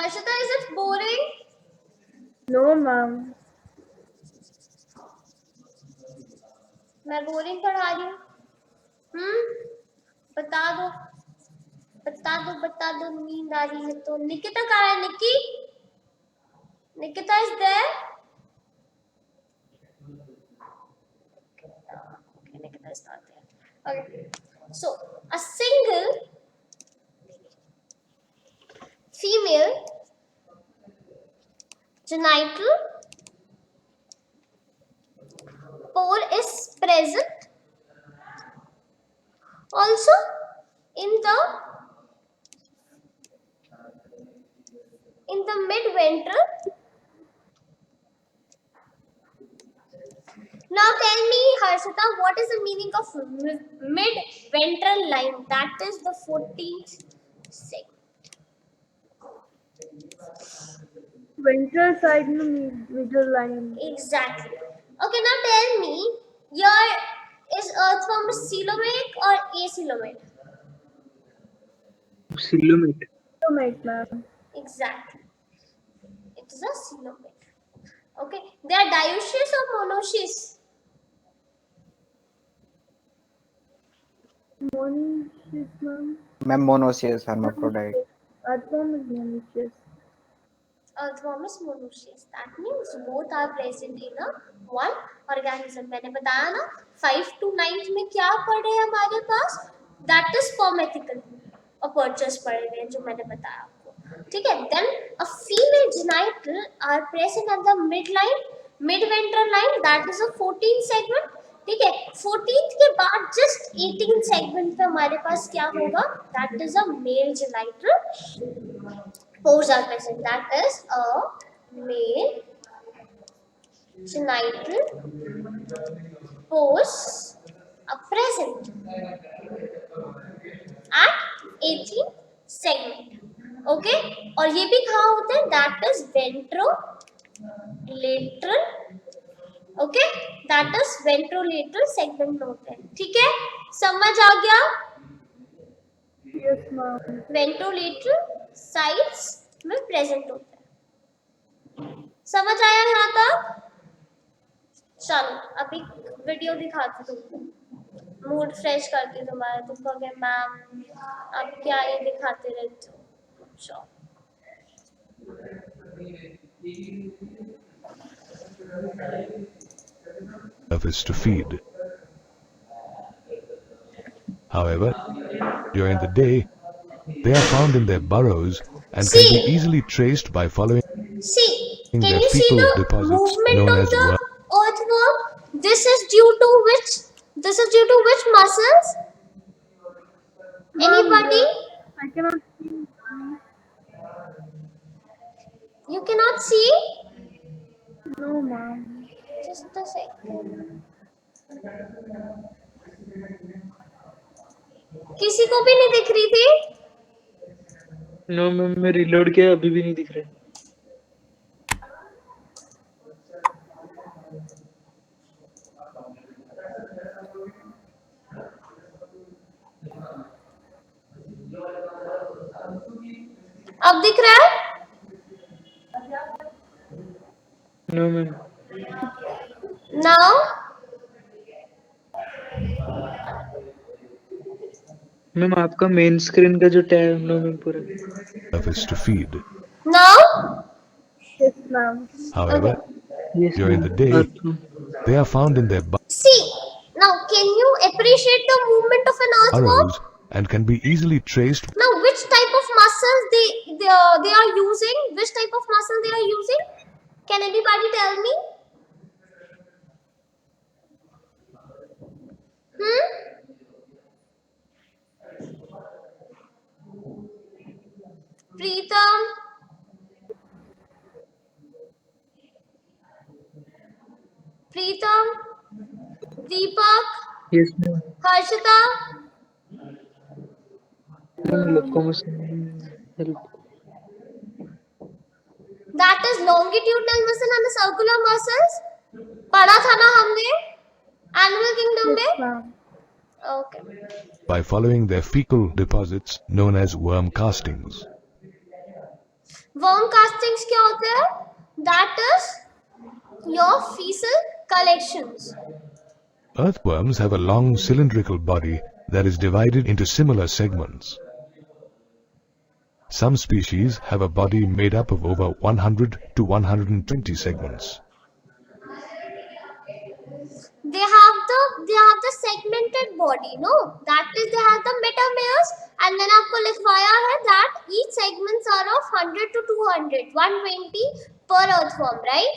Arshita is it boring No, ma'am. मैं बोरिंग पढ़ा रही हूँ बता दो नींद आ रही है तो निकिता कहाँ है Nikita is there Nikita is not there okay so a single female genital pore is present also in the mid ventral now tell me Harshita what is the meaning of mid ventral line that is the 14th segment Ventral side में middle line. exactly okay now tell me your is earthworm coelomate or acoelomate Coelomate. Coelomate, ma'am. exactly it is a coelomate okay they are dioecious or monoecious Monoecious, ma'am. Ma'am monoecious hermaphrodite. Earthworm is monoecious. Earthworm is monoecious. That means both are present in a one organism. मैंने बताया ना 5 to 9 में क्या पढ़े हैं हमारे पास? That is spermatical apertures पढ़े हैं जो मैंने बताया आपको. ठीक है? Then a female genital are present at the midline, mid-ventral line. That is a 14 segment. ठीक है? 14th के बाद just 18 segment पे हमारे पास क्या होगा? That is a male genital pores are present. That is a male genital pores are present at 18 segment. Okay? और ये भी कहाँ होते हैं? That is ventrolateral. Okay? That is ventrolateral segment होते हैं. ठीक है? समझ आ गया? Yes, ma'am. वेंट्रोलेटरल साइड्स में प्रेजेंट होता है. समझ आया यहाँ तक? चलो अभी वीडियो दिखाती तुमको, मूड फ्रेश करती तुम्हारा. तुम कहोगे मैम अब क्या ये दिखाते रहते हो. चलो surface to feed. However, during the day, they are found in their burrows and can be easily traced by following see, can their you see fecal the deposits movement known of as the worm. earthworm? This is due to which muscles? Anybody? I cannot see. You cannot see? No, ma'am. Just a second. किसी को भी नहीं दिख रही थी? No ma'am, मैं reload किया अभी भी नहीं दिख रहा. अब दिख रहा है? No ma'am. Now? मैम आपका मेन स्क्रीन का जो टैब. नो मैम पूरा. Surface to feed. Now? Yes, ma'am. However, Yes, during the day, they are found in their See, now can you appreciate the movement of an earthworm? burrows and can be easily traced Now which type of muscles they are using? Which type of muscle they are using? Can anybody tell me? Preetham? Preetham? Deepak? Yes ma'am. Harshita? Help. That is longitudinal muscle and the circular muscles. पढ़ा था ना हमने Animal Kingdom Yes, में? ma'am. Okay. by following their fecal deposits known as worm castings. Worm castings क्या होते हैं? That is your fecal collections. Earthworms have a long cylindrical body that is divided into similar segments. Some species have a body made up of over 100 to 120 segments. They have the segmented body, no? That is they have the metameres, and then आपको लिखवाया है that each segments are of 100 to 200, 120 per earthworm, right?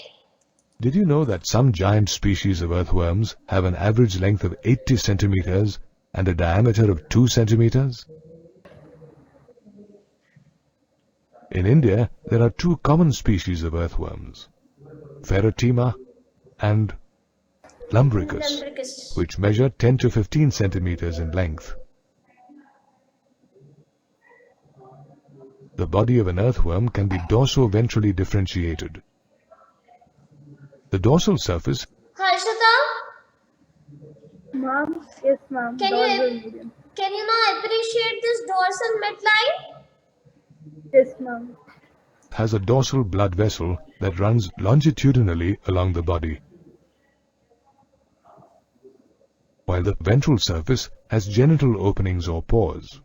Did you know that some giant species of earthworms have an average length of 80 centimeters and a diameter of 2 centimeters? In India, there are two common species of earthworms, Ferrotima and Lumbricus, Lumbricus. which measure 10 to 15 centimeters in length. The body of an earthworm can be dorso-ventrally differentiated. The dorsal surface Harshita, Ma'am. Yes, ma'am. Can you now appreciate this dorsal midline? Yes, ma'am. has a dorsal blood vessel that runs longitudinally along the body, while the ventral surface has genital openings or pores.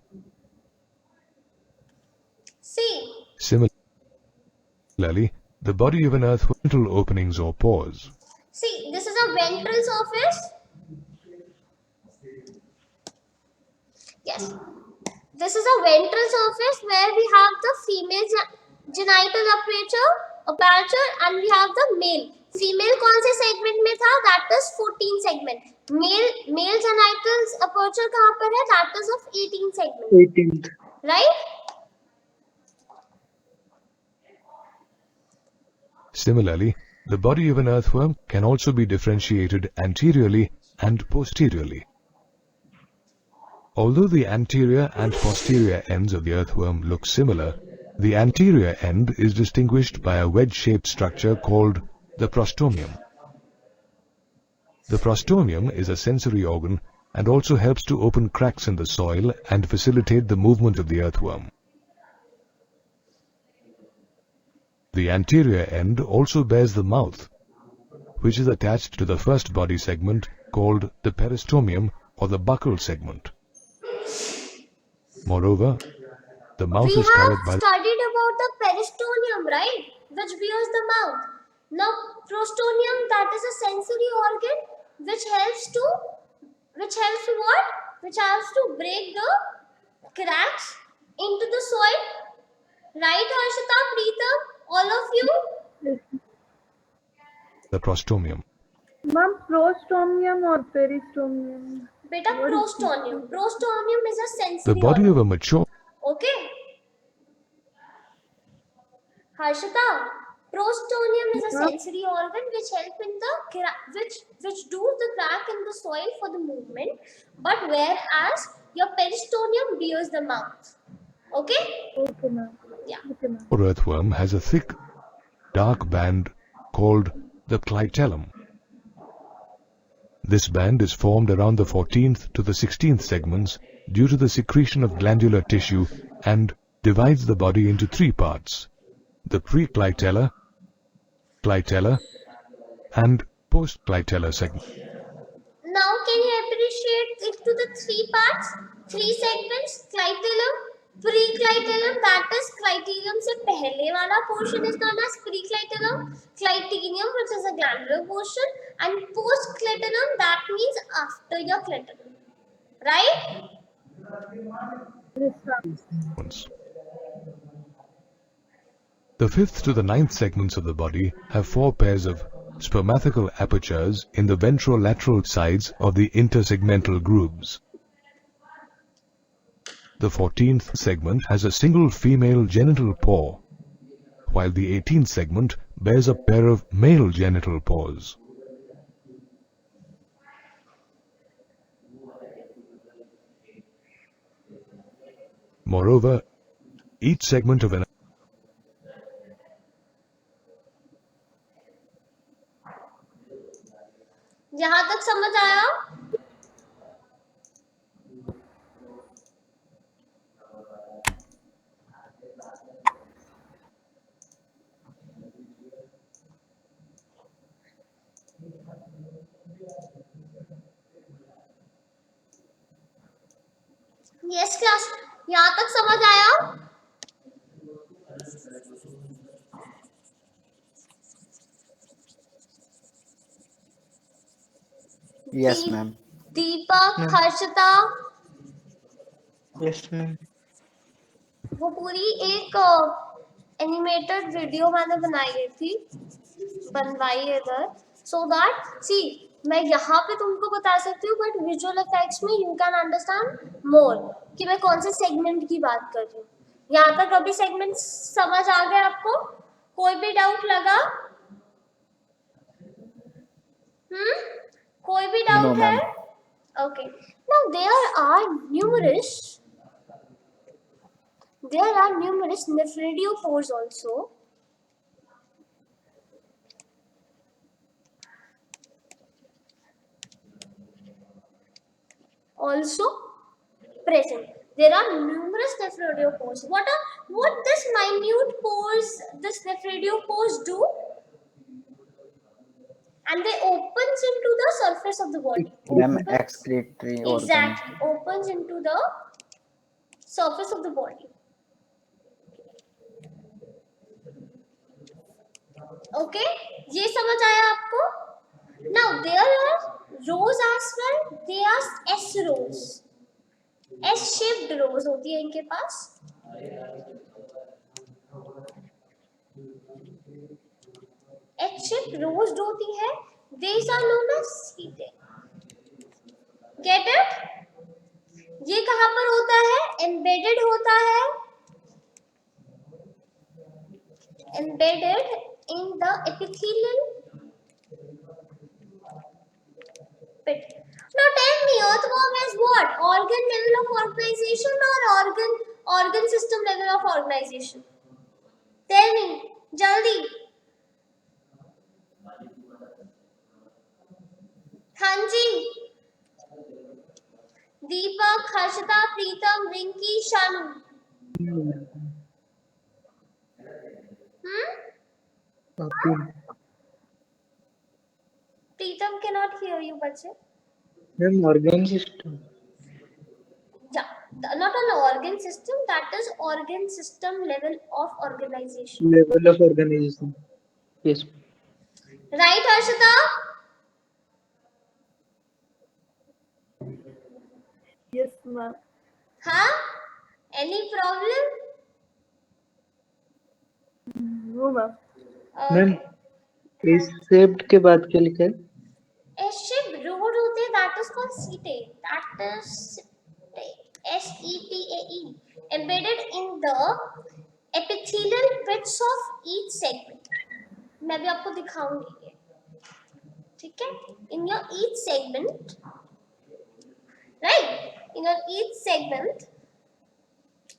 See, Similarly, the body of an earthworm has genital openings or pores. see, this is a ventral surface. Yes. This is a ventral surface where we have the female genital aperture and we have the male. Female कौन से segment में था? That is 14 segment. Male genital aperture कहाँ पर है? That is of 18 segment. 18th. Right? Similarly, the body of an earthworm can also be differentiated anteriorly and posteriorly. Although the anterior and posterior ends of the earthworm look similar, the anterior end is distinguished by a wedge-shaped structure called the prostomium. The prostomium is a sensory organ and also helps to open cracks in the soil and facilitate the movement of the earthworm. The anterior end also bears the mouth, which is attached to the first body segment called the peristomium or the buccal segment. Moreover, the mouth We is covered have by studied about the peristomium, right? Which bears the mouth. Now, prostomium, that is a sensory organ which helps to what? Which helps to break the cracks into the soil. Right, Harshita, Preetham? All of you? the prostomium. Ma'am, prostomium or peristomium? Beta, prostomium. Prostomium is a The sensory body organ. of a mature Okay. Harshita, prostomium is a sensory organ which help in the which do the crack in the soil for the movement, but whereas your peristomium bears the mouth. Okay? Okay, ma'am. Yeah. Okay, ma'am. earthworm has a thick, dark band called the clitellum. This band is formed around the 14th to the 16th segments due to the secretion of glandular tissue and divides the body into three parts: the preclitellar, clitellar, and postclitellar segment. Now can you appreciate it to the three parts, three segments? Clitellum, preclitellum, that is clitellum से पहले वाला portion is known as preclitellum, clitellum which is a glandular portion, and postclitellum, that means after your clitellum, right? The 5th to the 9th segments of the body have four pairs of spermatical apertures in the ventrolateral sides of the intersegmental grooves. The 14th segment has a single female genital pore, while the 18th segment bears a pair of male genital pores. Moreover, each segment of an यहाँ तक समझ आया? Yes class, यहाँ तक समझ आया? Yes, ma'am. दीपक, Harshita, Yes, ma'am. वो पूरी एक एनिमेटेड वीडियो मैंने बनवाई है इधर, सो दैट सी मैं यहाँ पे तुमको बता सकती हूँ, बट विजुअल इफेक्ट्स में यू कैन अंडरस्टैंड मोर कि मैं कौन से सेगमेंट की बात कर रही हूँ. यहाँ तक अभी सेगमेंट समझ आ गए आपको? कोई भी डाउट लगा? कोई भी डाउट है? Okay. Now there are numerous nephridiopores also. Present. There are numerous nephridiopores. What this minute pores, this nephridiopores do? and they opens into the surface of the body. Ma'am Opens, excretory organ. exactly, opens into the surface of the body. Okay, ये समझ आया आपको? Now there are rows as well. They are S rows. S-shaped rows होती है इनके पास. H-shaped rows जो होती है, these are known as seated. Get it? ये कहाँ पर होता है? Embedded होता है. Embedded in the epithelial pit. Now tell me, earthworm is what? Organ level of organization or organ system level of organization? Tell me, jaldi. हाँ जी. Deepak, Harshita, Pritam, Rinki, Shanu. Pritam cannot hear you, bache. Ma'am, organ system. Yeah, not an organ system. That is organ system level of organization. Level of organization. Yes. Right, Harshita? Yes, ma'am. Huh? Any problem? No, ma'am. Ma'am इस shaped के बाद क्या लिखा है? S-shaped road होते हैं. That is called seated. That is S-E-T-A-E. Embedded in the epithelial pits of each segment. मैं भी आपको दिखाऊंगी ये. ठीक है? In your each segment, right? In your each segment,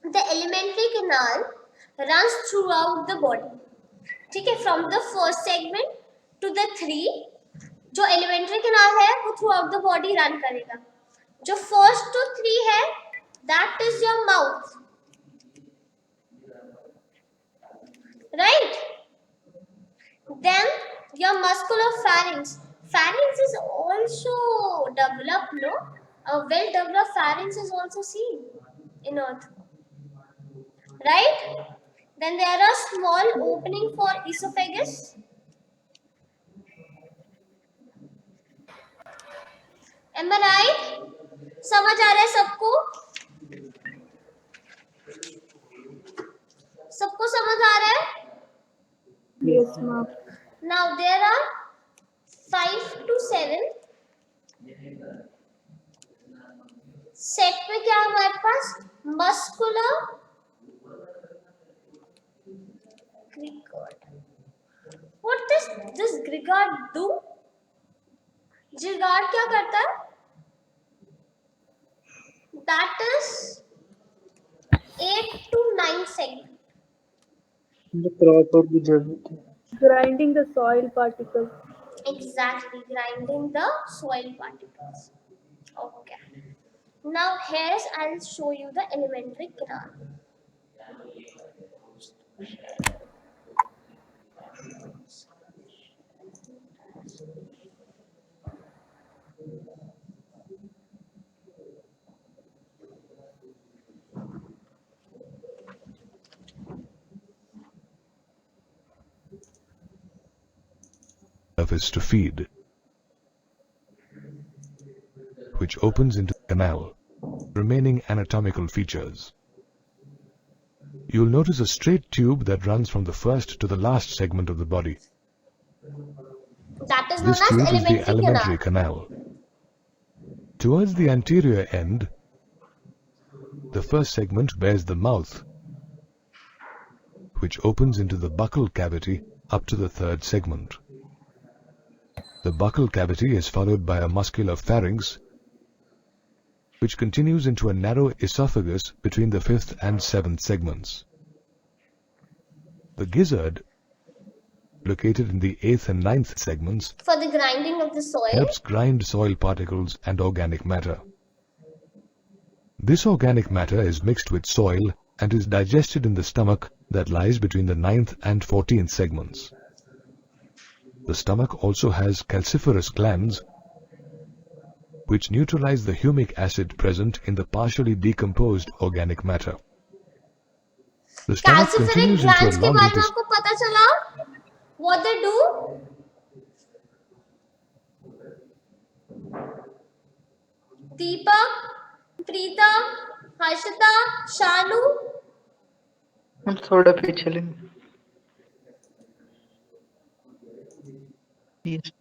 the alimentary canal runs throughout the body. ठीक है? From the first segment to the 3, जो alimentary canal है वो throughout the body run करेगा. जो first to 3 है, that is your mouth, right? Then your muscular pharynx. Pharynx is also developed, no? A well-developed pharynx is also seen in Earth, right? Then there are small opening for esophagus. Am I right? समझ आ रहा है सबको? सबको समझ आ रहा है? Yes, ma'am. Now there are 5 to 7. Set में क्या है हमारे पास? Muscular Gizzard. What does this Gizzard do? Gizzard क्या करता है? That is 8 to 9 segment. The crop of the joint. Grinding the soil particles. Exactly, grinding the soil particles. Okay. Now here I'll show you the alimentary canal. Surface to feed, which opens into the canal. Remaining anatomical features. You'll notice a straight tube that runs from the first to the last segment of the body. That is known This as tube is the alimentary alimentary canal. canal. Towards the anterior end, the first segment bears the mouth, which opens into the buccal cavity up to the third segment. The buccal cavity is followed by a muscular pharynx, which continues into a narrow esophagus between the 5th and 7th segments. The gizzard, located in the 8th and 9th segments, For the grinding of the soil. helps grind soil particles and organic matter. This organic matter is mixed with soil and is digested in the stomach that lies between the 9th and 14th segments. The stomach also has calciferous glands which neutralize the humic acid present in the partially decomposed organic matter. The stomach Calciferous continues into a glands के long बारे में intestine. आपको पता चला? What they do? Deepak, Preeta, Harshita, Shanu. हम थोड़ा पीछे लेंगे. Yes.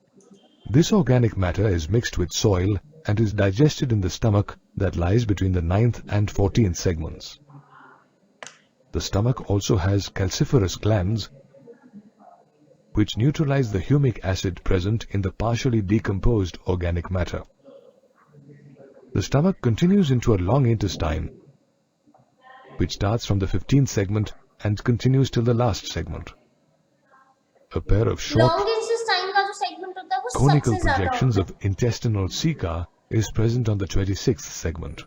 This organic matter is mixed with soil and is digested in the stomach that lies between the 9th and 14th segments. The stomach also has calciferous glands which neutralize the humic acid present in the partially decomposed organic matter. The stomach continues into a long intestine which starts from the 15th segment and continues till the last segment. A pair of short Long intestine का जो segment होता है वो conical सबसे ज़्यादा projections होता है. of intestinal ceca is present on the 26th segment.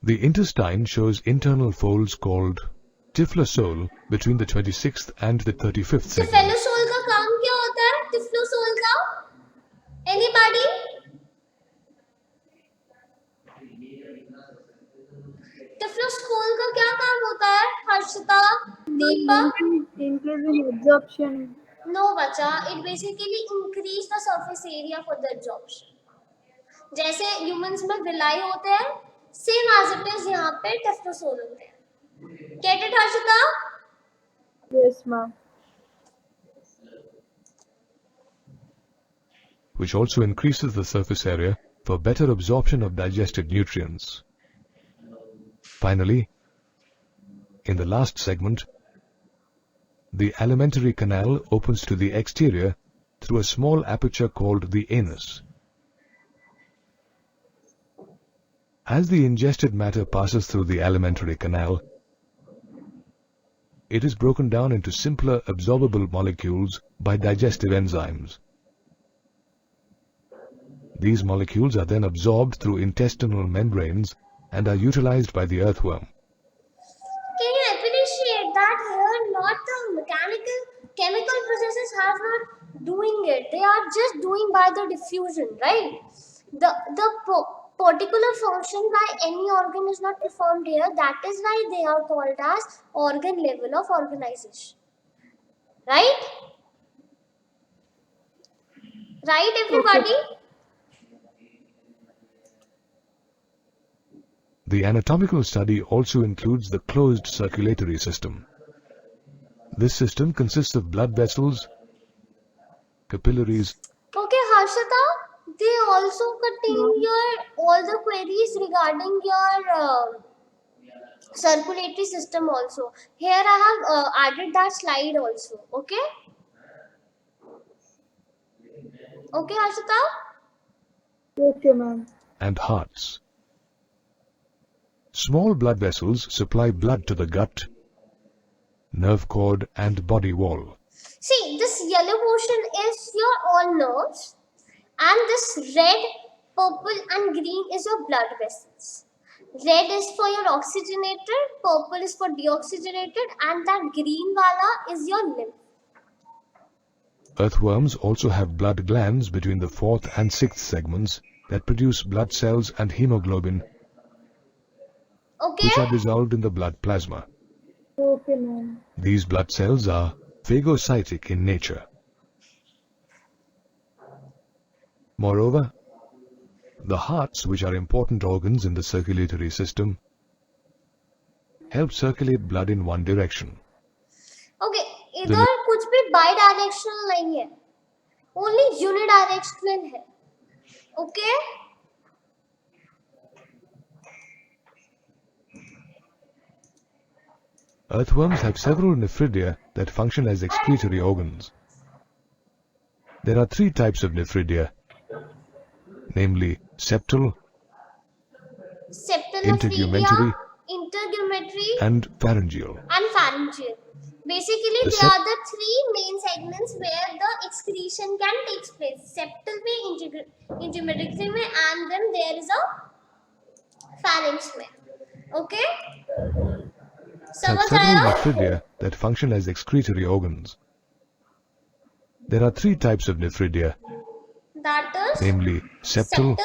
The intestine shows internal folds called typhlosole between the 26th and the 35th segment. Typhlosole का काम क्या होता है? Typhlosole का? Anybody? Typhlosole का क्या काम होता है? Harshita, Deepak? Increase in absorption. No, बच्चा. It basically increase the surface area for the absorption. जैसे humans में villi होते हैं, same as it is यहाँ पे typhlosole होते हैं. Get it, Harshita? Yes, ma'am. Which also increases the surface area for better absorption of digested nutrients. Finally, in the last segment, the alimentary canal opens to the exterior through a small aperture called the anus. As the ingested matter passes through the alimentary canal, it is broken down into simpler absorbable molecules by digestive enzymes. These molecules are then absorbed through intestinal membranes and are utilized by the earthworm. Can you appreciate that here not the mechanical chemical processes have not doing it, they are just doing by the diffusion, right? The particular function by any organ is not performed here, that is why they are called as organ level of organization, right? Right, everybody? The anatomical study also includes the closed circulatory system. This system consists of blood vessels, capillaries, Okay, Harshita, they also contain all the queries regarding your circulatory system also. Here I have added that slide also. Okay? Okay, Harshita? Okay, ma'am. and hearts. Small blood vessels supply blood to the gut, nerve cord and body wall. See, this yellow portion is your all nerves, and this red, purple and green is your blood vessels. Red is for your oxygenated, purple is for deoxygenated, and that green wala is your lymph. Earthworms also have blood glands between the 4th and 6th segments that produce blood cells and hemoglobin, Okay? which are dissolved in the blood plasma. Okay, ma'am. These blood cells are phagocytic in nature. Moreover, the hearts, which are important organs in the circulatory system, help circulate blood in one direction. Okay, इधर कुछ भी bidirectional नहीं है, only unidirectional है. Okay? Earthworms have several nephridia that function as excretory organs. There are 3 types of nephridia, namely septal, Septal Integumentary, intergumentary and pharyngeal. and pharyngeal. Basically, The they are the 3 main segments where the excretion can take place. Septal में, intergumentary में, and then there is a pharynx में. Okay? Have समझ several आया? nephridia that function as excretory organs. There are three types of nephridia, That is namely septal,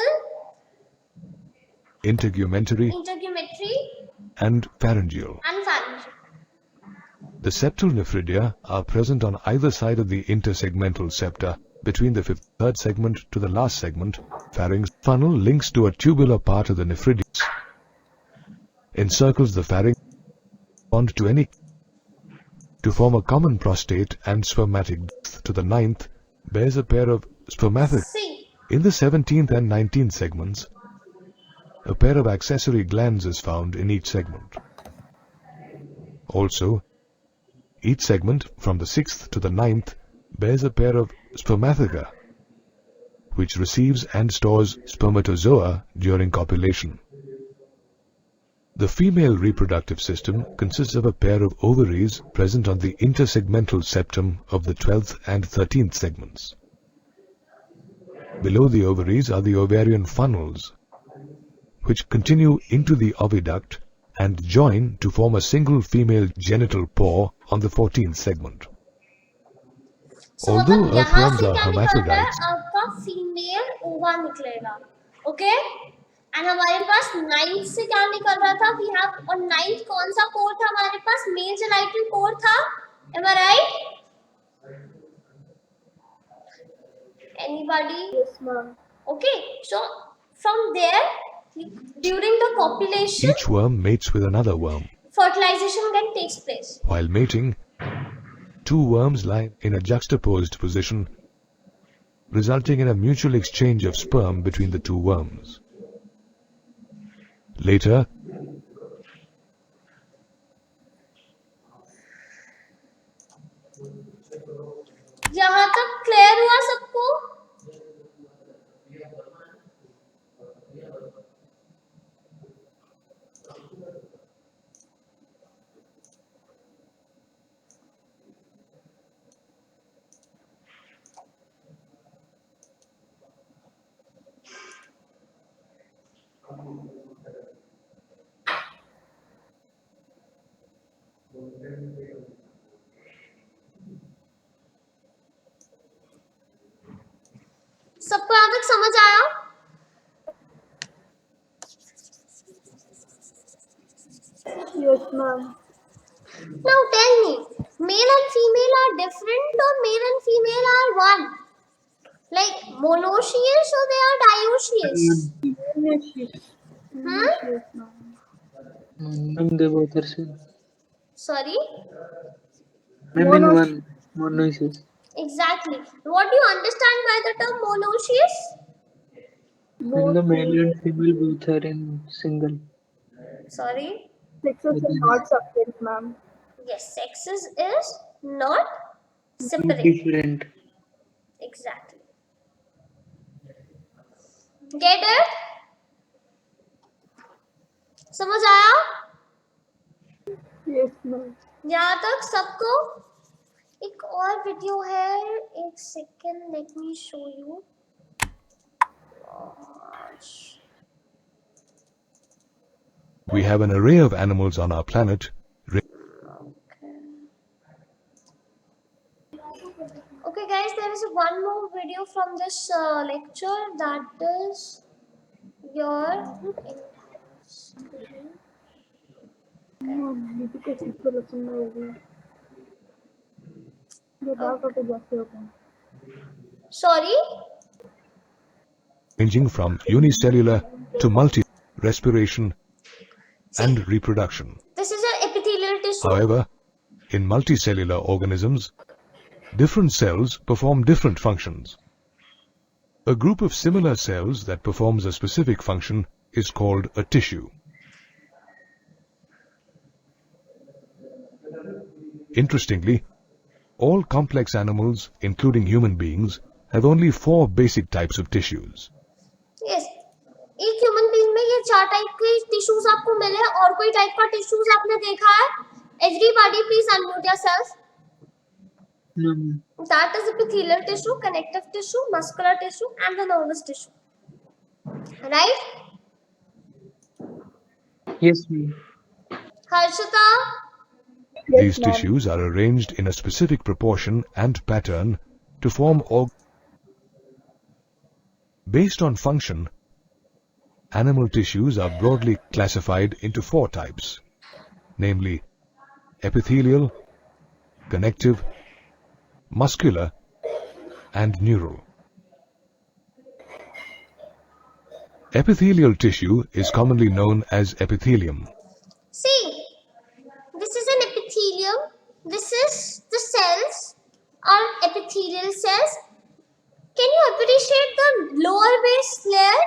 integumentary, integumentary, and pharyngeal. and pharyngeal. The septal nephridia are present on either side of the intersegmental septa between the third segment to the last segment. Pharynx funnel links to a tubular part of the nephridius, encircles the pharynx bond to any to form a common prostate and spermatic duct. To the ninth bears a pair of spermatic. See, In the 17th and 19th segments, a pair of accessory glands is found in each segment. Also, each segment from the 6th to the 9th bears a pair of spermatheca, which receives and stores spermatozoa during copulation. The female reproductive system consists of a pair of ovaries present on the intersegmental septum of the 12th and 13th segments. Below the ovaries are the ovarian funnels, which continue into the oviduct and join to form a single female genital pore on the 14th segment. so Although मतलब यहाँ earthworms से are क्या निकल रहा है? hermaphrodites, आपका female ओवा निकलेगा, ओके? एंड हमारे पास 9th से क्या निकल रहा था? वी हैव और 9th कौन सा कोर था हमारे पास? मेल जेनाइटल कोर था, M I right? Anybody? Yes, ma'am. Okay, so from there, during the copulation, each worm mates with another worm. fertilization then takes place. While mating, two worms lie in a juxtaposed position, resulting in a mutual exchange of sperm between the two worms. Later, यहाँ तक clear हुआ सबको? सबको यहाँ तक समझ आया? Yes, ma'am. Now tell me, male and female are different or male and female are one? Like monoecious or they are dioecious? Yes, Hmm? ma'am. They both are same. Sorry? I mean one monoecious. Exactly. What do you understand by the term monoecious? When the male and female both are in single. Sorry? Sexes are not separate, ma'am. Yes, sexes is not separate. Different. Exactly. Get it? समझ आया? Yes, ma'am. यहाँ तक सबको? एक और video है, एक second, let me show you. we have an array of animals on our planet. Okay guys, there is one more video from this lecture, that is your sorry, Ranging from unicellular to multi-respiration and reproduction. this is an epithelial tissue. However, in multicellular organisms, different cells perform different functions. A group of similar cells that performs a specific function is called a tissue. Interestingly, all complex animals, including human beings, have only 4 basic types of tissues. Yes, एक human being में ये 4 type के tissues आपको मिले हैं. और कोई type का टिश्यूज आपने देखा है? Everybody please unmute yourself. No. That is epithelial tissue, connective tissue, muscular tissue and the nervous tissue. Right? Yes, ma'am. Harshita? These tissues are arranged in a specific proportion and pattern to form Based on function, animal tissues are broadly classified into 4 types, namely epithelial, connective, muscular, and neural. Epithelial tissue is commonly known as epithelium. See, this is an epithelium. This is the cells or epithelial cells. Can you appreciate the lower base layer?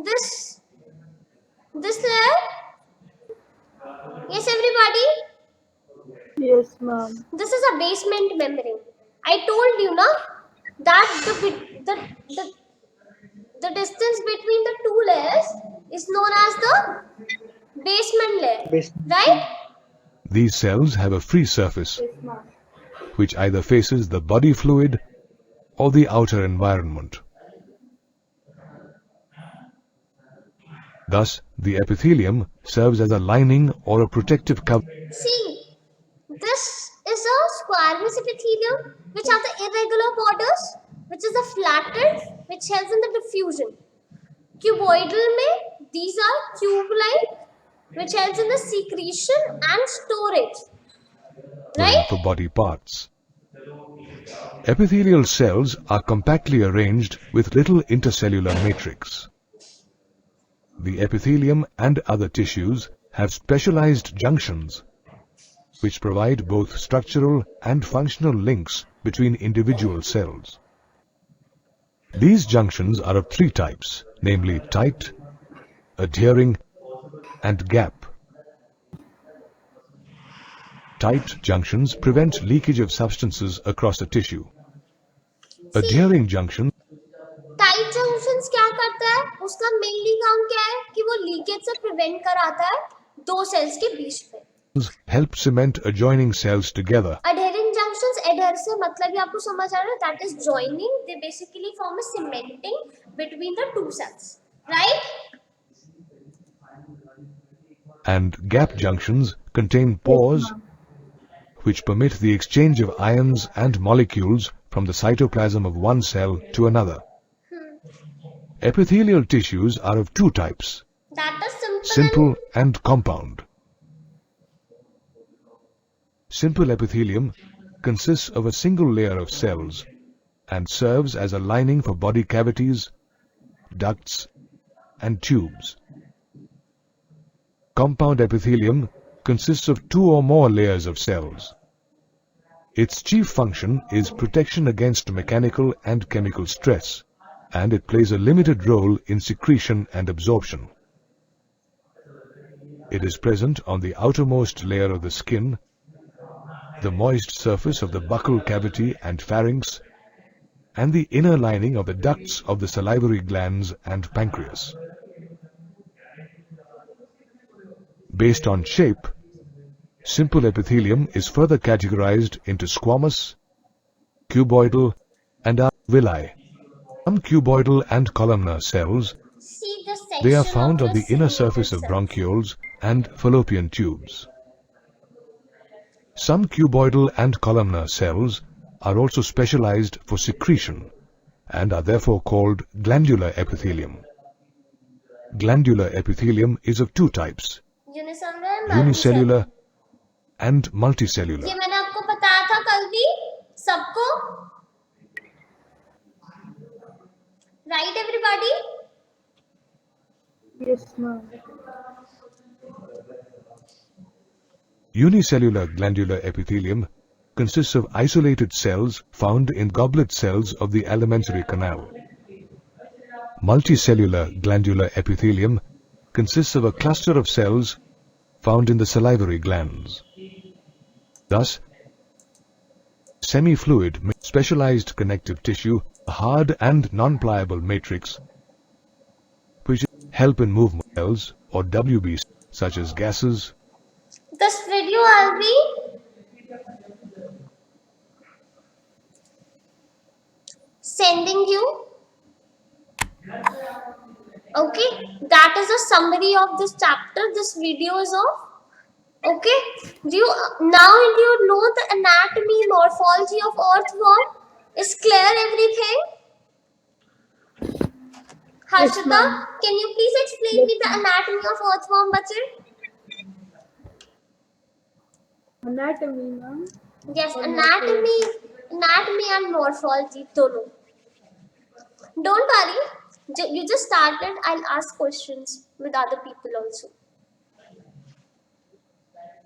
This layer? Yes, everybody? Yes, ma'am. This is a basement membrane. I told you, na, that the distance between the two layers is known as the basement layer, right? These cells have a free surface, Yes, ma'am. which either faces the body fluid or the outer environment. Thus, the epithelium serves as a lining or a protective cover. See, this is a squamous epithelium, which have the irregular borders, which is a flattened, which helps in the diffusion. Cuboidal mein, these are tube-like, which helps in the secretion and storage. Right? For body parts. Epithelial cells are compactly arranged with little intercellular matrix. The epithelium and other tissues have specialized junctions, which provide both structural and functional links between individual cells. These junctions are of 3 types, namely tight, adhering, and gap. Tight junctions prevent leakage of substances across the tissue. Adhering junctions tight junctions क्या करता है? उसका mainly काम क्या है कि वो leakage से प्रिवेंट कराता है दो सेल्स के बीच में. help cement adjoining cells together. Adhering junctions, adhere से मतलब ये आपको समझ आ रहा है, that is joining. They basically form a cementing between the two cells, right? And gap junctions contain pores which permit the exchange of ions and molecules from the cytoplasm of one cell to another. Epithelial tissues are of 2 types, That is simple and compound. Simple epithelium consists of a single layer of cells and serves as a lining for body cavities, ducts, and tubes. Compound epithelium consists of 2 or more layers of cells. Its chief function is protection against mechanical and chemical stress, and it plays a limited role in secretion and absorption. It is present on the outermost layer of the skin, the moist surface of the buccal cavity and pharynx, and the inner lining of the ducts of the salivary glands and pancreas. Based on shape, simple epithelium is further categorized into squamous, cuboidal, and villi. Some cuboidal and columnar cells, See the section they are found of on the inner surface of bronchioles and fallopian tubes. Some cuboidal and columnar cells are also specialized for secretion and are therefore called glandular epithelium. Glandular epithelium is of 2 types, unicellular and multicellular. ये मैंने आपको बताया था कल भी सबको. Right, everybody? Yes, ma'am. Unicellular glandular epithelium consists of isolated cells found in goblet cells of the alimentary canal. Multicellular glandular epithelium consists of a cluster of cells found in the salivary glands. Thus, semi-fluid, specialized connective tissue, a hard and non-pliable matrix, which help in movement cells or WBs such as gases. This video I'll be sending you. Okay, that is a summary of this chapter. This video is of Okay. Do you know the anatomy, morphology of earthworm? Is clear everything? Yes, Harshita, ma'am. can you please explain Yes, me the ma'am. anatomy of earthworm, bache? Anatomy, ma'am, Yes, or anatomy, morphology. and morphology, dono. Don't worry, you just started. I'll ask questions with other people also.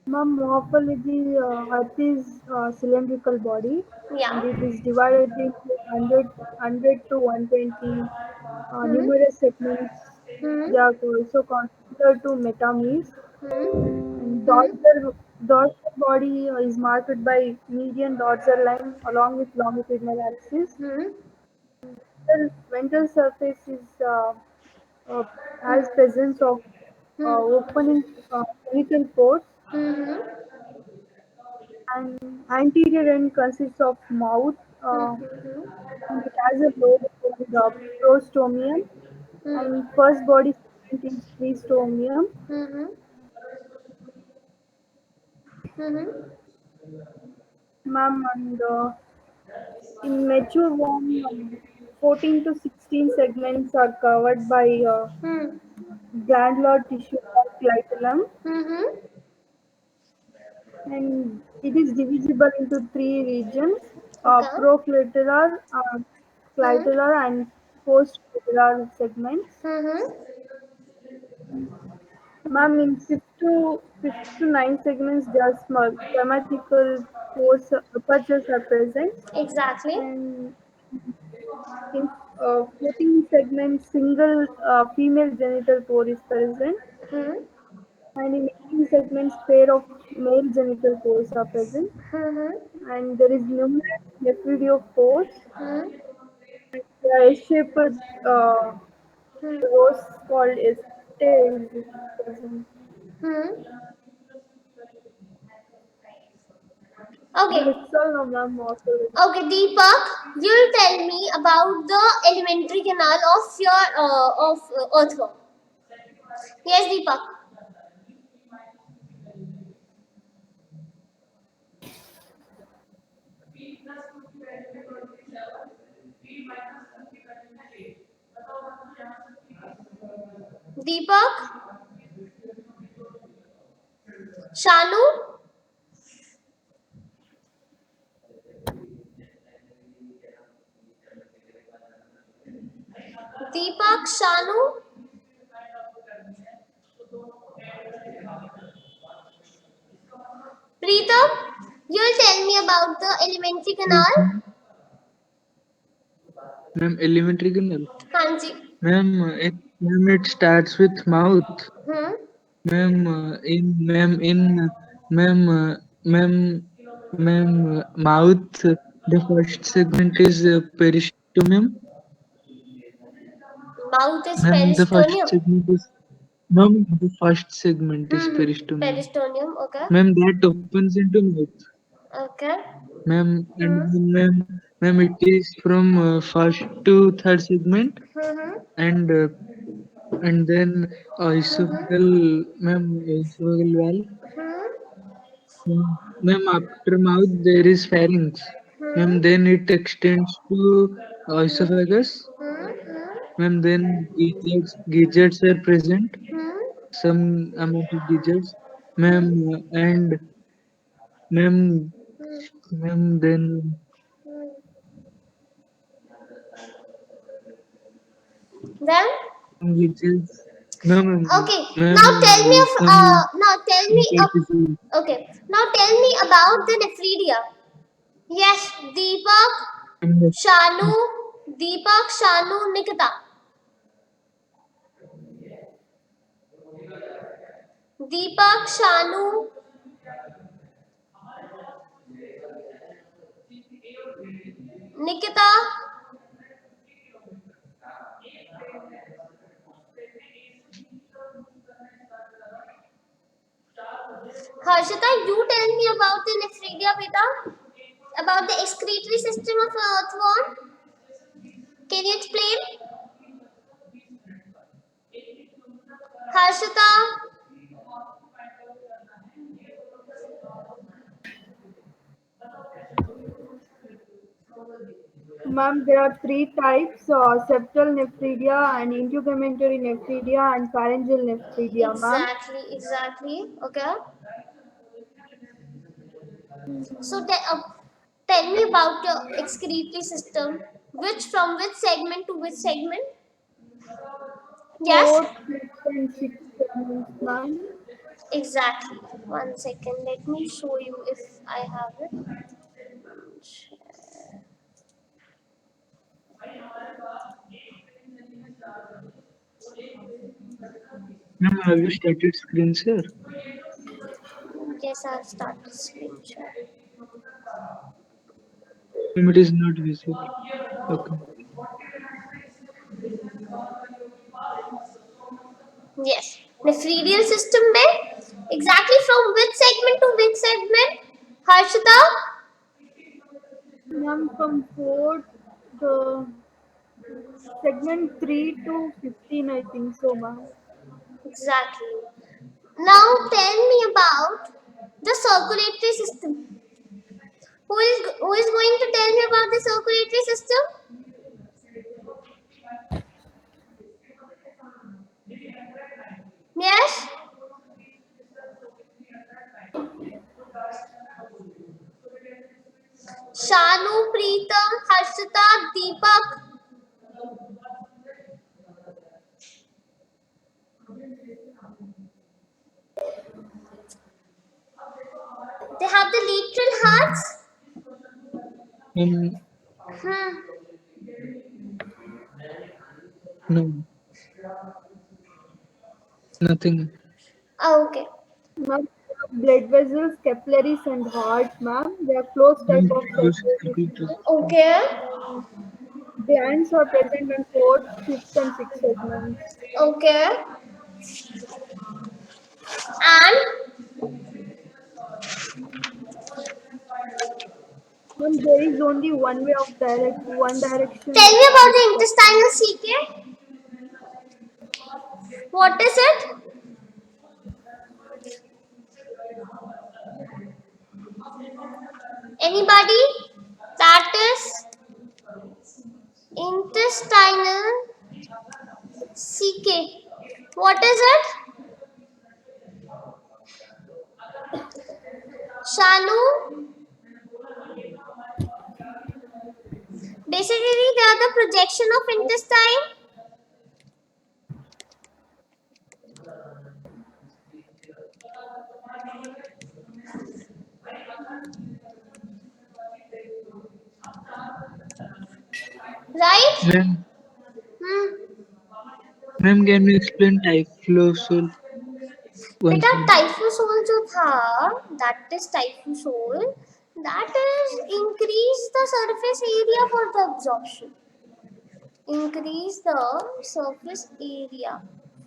Ma'am, morphology, Earth is a cylindrical body and Yeah. it is divided into 100 to 120 Hmm. numerous segments. Hmm. They are also considered to metameres. And Hmm. Hmm. dorsal body is marked by median dorsal line along with longitudinal axis. Hmm. Ventral surface is uh, has Hmm. presence of Hmm. opening genital pores, Hmm. and anterior end consists of mouth, Hmm. and it has a lobe called prostomium, Hmm. and first body segment is prestomium. Hmm. Hmm. Ma'am, and in mature worm, 14 to 16 segments are covered by Hmm. glandular tissue called clitellum, Hmm. and it is divisible into three regions: Okay. procliteral, Hmm. clitellar, and postcliteral segments. Hmm. Ma'am, in fifth to ninth segments, just grammatical pores apertures are present, Exactly. and in 14 segments, single female genital pore is present, Hmm. and in 18 segments, pair of male genital pores are present, Hmm. and there is numerous nephridio pores. Hmm. The S-shaped Hmm. rows called tails is present. Hmm. Okay. That's all now, ma'am. Morphology. Okay, Deepak, you'll tell me about the elementary canal of your earthworm. Yes, Deepak. Deepak, Shanu, Deepak, Shanu, Preetham, you'll tell me about the elementary Yes, canal. ma'am. Ma'am, elementary canal. Hanji. Ma'am, it starts with mouth. Hmm. Ma'am, ma'am, mouth. The first segment is peristomium. Mouth is Ma'am, the first peristonium. segment is ma'am, the first segment is Hmm. peristomium. Peristonium. Okay. Ma'am, that opens into mouth. Okay. Ma'am, Hmm. it is from first to third segment, Hmm. and uh, and then esophageal valve. Hmm. Ma'am, after mouth there is pharynx. Hmm. Ma'am, then it extends to esophagus. Hmm. Ma'am, then gizzards are present. Hmm. Some amount of gizzards. Ma'am, and ma'am, then Then gizzards. Ma'am, okay. ma'am, Now tell me of some now tell me episode. okay. Now tell me about the nephridia. Yes, Shanu, Deepak, Shanu, Nikita. Deepak, Shanu, Nikita, Harshita, you tell me about the nephridia, beta. About the excretory system of earthworm. Can you explain? Harshita, Ma'am, there are three types: septal nephridia and integumentary nephridia and pharyngeal nephridia, ma'am. Exactly. Okay. So tell me about your excretory system. From which segment to which segment? Yes. Fourth, fifth, and sixth segments, ma'am. Exactly. 1 second. Let me show you if I have it. Ma'am, have you started screen share? Yes, I've started screen share. Ma'am, it is not visible. Okay. Yes. Nephridial system में exactly from which segment to which segment? Harshita? Ma'am, from fourth, the segment 3 to 15, I think so, ma'am. Exactly. Now tell me about the circulatory system. Who is going to tell me about the circulatory system? Yes? Shanu, Preetam, Harshita, Deepak. They have the lateral hearts. Ma'am, Hmm. no, nothing. Okay. Ma'am, blood vessels, capillaries, and heart, ma'am. They are closed type Ma'am, of use circulatory calculators. system. Okay. Glands are present in fourth, fifth, and sixth segments. Okay. And Ma'am, there is only one way of one direction tell of me about the this. intestinal CK. What is it? Anybody? That is intestinal CK. What is it? Shanu? Basically, they are the projection of intestine. Right? Ma'am, Hmm. ma'am, can you explain typhlosul once बेटा more? Typhlosole जो था that is typhlosole that is increase the surface area for the absorption. Increase the surface area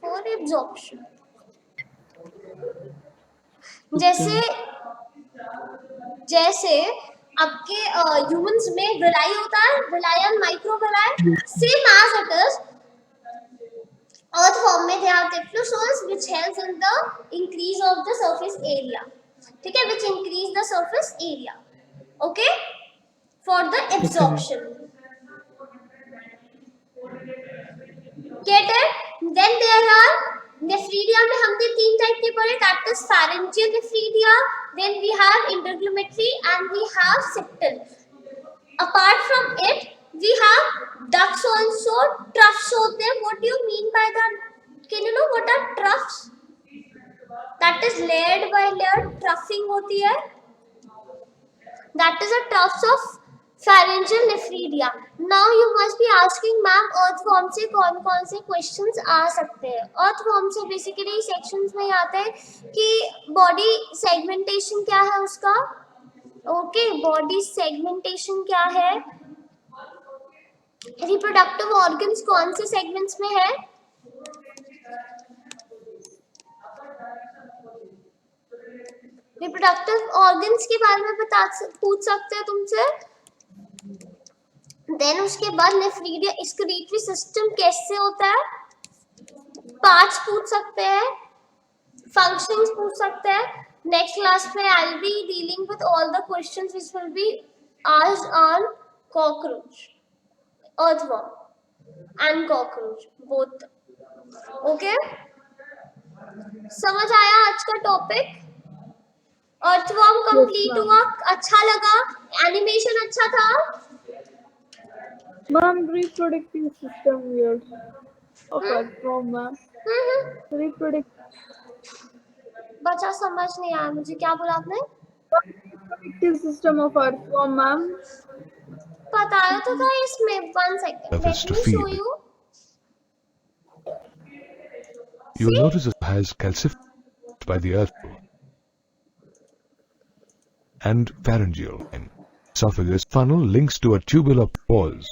for absorption. जैसे Okay. जैसे आपके humans में villi होता है, villi और micro villi, Yes. Same as it is earthworm में they have typhlosols which helps in the increase of the surface area. ठीक है, which increase the surface area. Okay, for the Okay, ma'am. absorption. Get it? Then there are nephridia में हमने तीन type के पढ़े, that is pharyngeal nephridia, then we have interglumentary and we have septal. Apart from it, we have ducts also, troughs होते हैं. What do you mean by that? Can you know what are troughs? That is layered by layered troughing होती है. That is a troughs of pharyngeal nephridia. Now you must be asking, ma'am, earthworm से कौन कौन से questions आ सकते हैं? Earthworm से basically sections में आते हैं कि body segmentation क्या है उसका? Okay, body segmentation क्या है? रिप्रोडक्टिव ऑर्गन्स कौन से सेगमेंट्स में है? रिप्रोडक्टिव ऑर्गन्स के बारे में पूछ सकते हैं तुमसे. देन उसके बाद नेफ्रिडिया एक्सक्रीटरी सिस्टम कैसे होता है, पार्ट्स पूछ सकते हैं, फंक्शंस पूछ सकते हैं. नेक्स्ट क्लास में I will be dealing with all the questions which will be asked on cockroach. earthworm and cockroach both. Okay, समझ आया आज का टॉपिक? Earthworm complete ma'am. हुआ, अच्छा लगा, एनिमेशन अच्छा था. Ma'am, reproductive system here of earthworm, ma'am. बच्चा समझ नहीं आया मुझे, क्या बोला आपने? Reproductive system of earthworm, ma'am. बताया तो था इसमें. 1 second, Surface let to me show feed. you. You will See? notice it has calcified by the earth and pharyngeal line. Esophagus funnel links to a tubular pores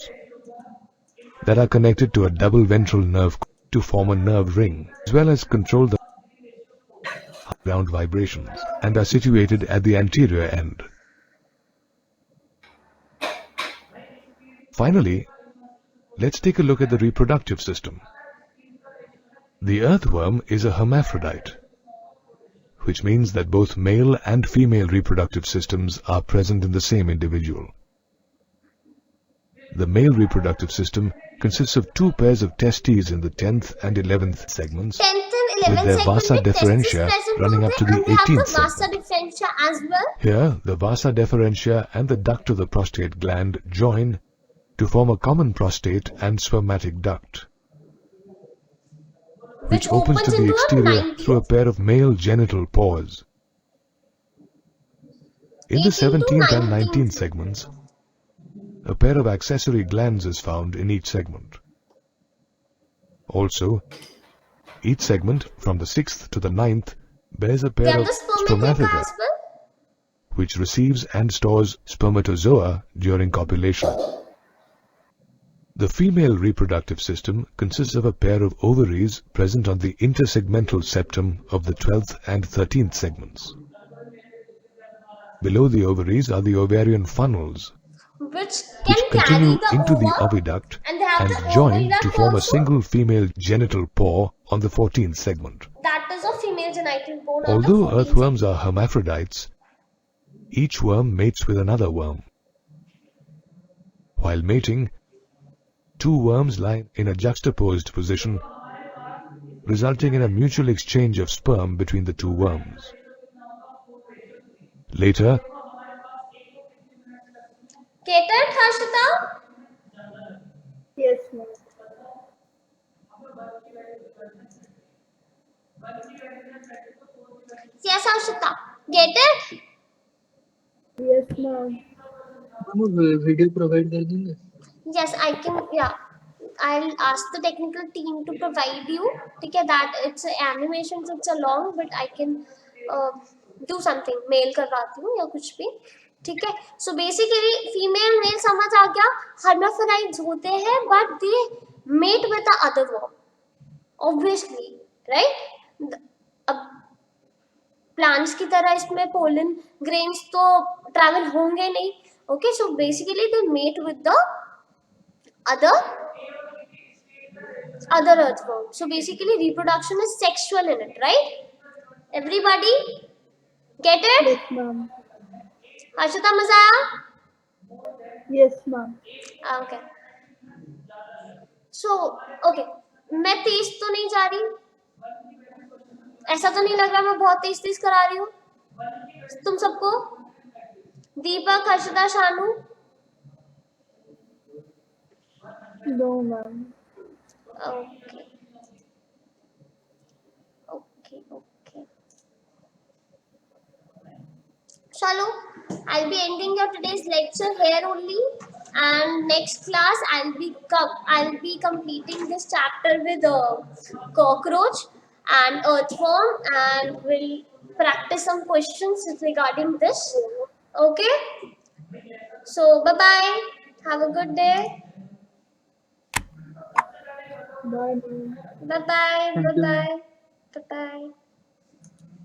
that are connected to a double ventral nerve to form a nerve ring, as well as control the ground vibrations, and are situated at the anterior end. Finally, let's take a look at the reproductive system. The earthworm is a hermaphrodite, which means that both male and female reproductive systems are present in the same individual. The male reproductive system consists of 2 pairs of testes in the 10th and 11th segments, 10th and with 11th their segment vasa में testes deferentia present running up होते to हैं, the and we have the 18th vasa segment. deferentia as well. Here, the vasa deferentia and the duct of the prostate gland join to form a common prostate and spermatic duct, which opens to the into a exterior 19th. through a pair of male genital pores. In the 18th to 17th and 19th. 19th segments, a pair of accessory glands is found in each segment. Also, each segment from the 6th to the 9th bears a They pair have of the spermatheca spermatozoa, as well. which receives and stores spermatozoa during copulation. The female reproductive system consists of a pair of ovaries present on the intersegmental septum of the 12th and 13th segments. Below the ovaries are the ovarian funnels, Which which can continue carry the into the ova, oviduct and they have and the join oviduct to form a also. single female genital pore on the 14th segment. That is a female genital bone on the Although 14th earthworms are hermaphrodites, each worm mates with another worm. While mating, 2 worms lie in a juxtaposed position, resulting in a mutual exchange of sperm between the 2 worms. Later, Get it, Harshita? Yes, ma'am. Yes, Harshita. Get it? Yes, ma'am. हम video provide कर देंगे. Yes, I can. Yeah, I'll ask the technical team to provide you. Okay, that it's animation, it's a long, but I can do something. Mail करवाती हूँ या कुछ भी. ठीक है. So basically, female male समझ आ गया. Hermaphrodites होते हैं, but they mate with the other worm. Obviously, right? अब प्लांट्स की तरह इसमें पोलन ग्रेन्स तो ट्रैवल होंगे नहीं. Okay, so basically they mate with the other earthworm. So basically reproduction is sexual in it, right? Everybody get it? Yes, ma'am. Harshita, मजा आया? Yes, ma'am. Okay. So okay, मैं तेज तो नहीं जा रही, ऐसा तो नहीं लग रहा मैं बहुत तेज तेज करा रही हूँ तुम सबको? दीपक, Harshita, Shanu? No, ma'am. Okay. Okay. Chalo, I'll be ending your today's lecture here only, and next class I'll be completing this chapter with cockroach and earthworm, and we'll practice some questions regarding this. Okay. So bye bye. Have a good day. Bye, ma'am. Bye bye. Thank Bye you. bye. Bye bye.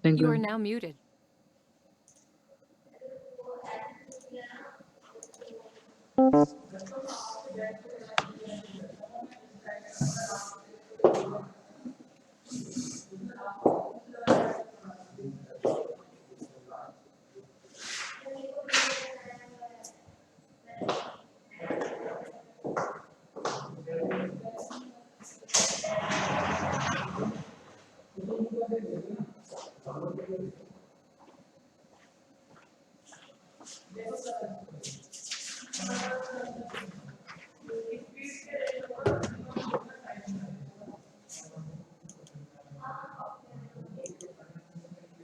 Thank You you. are now muted.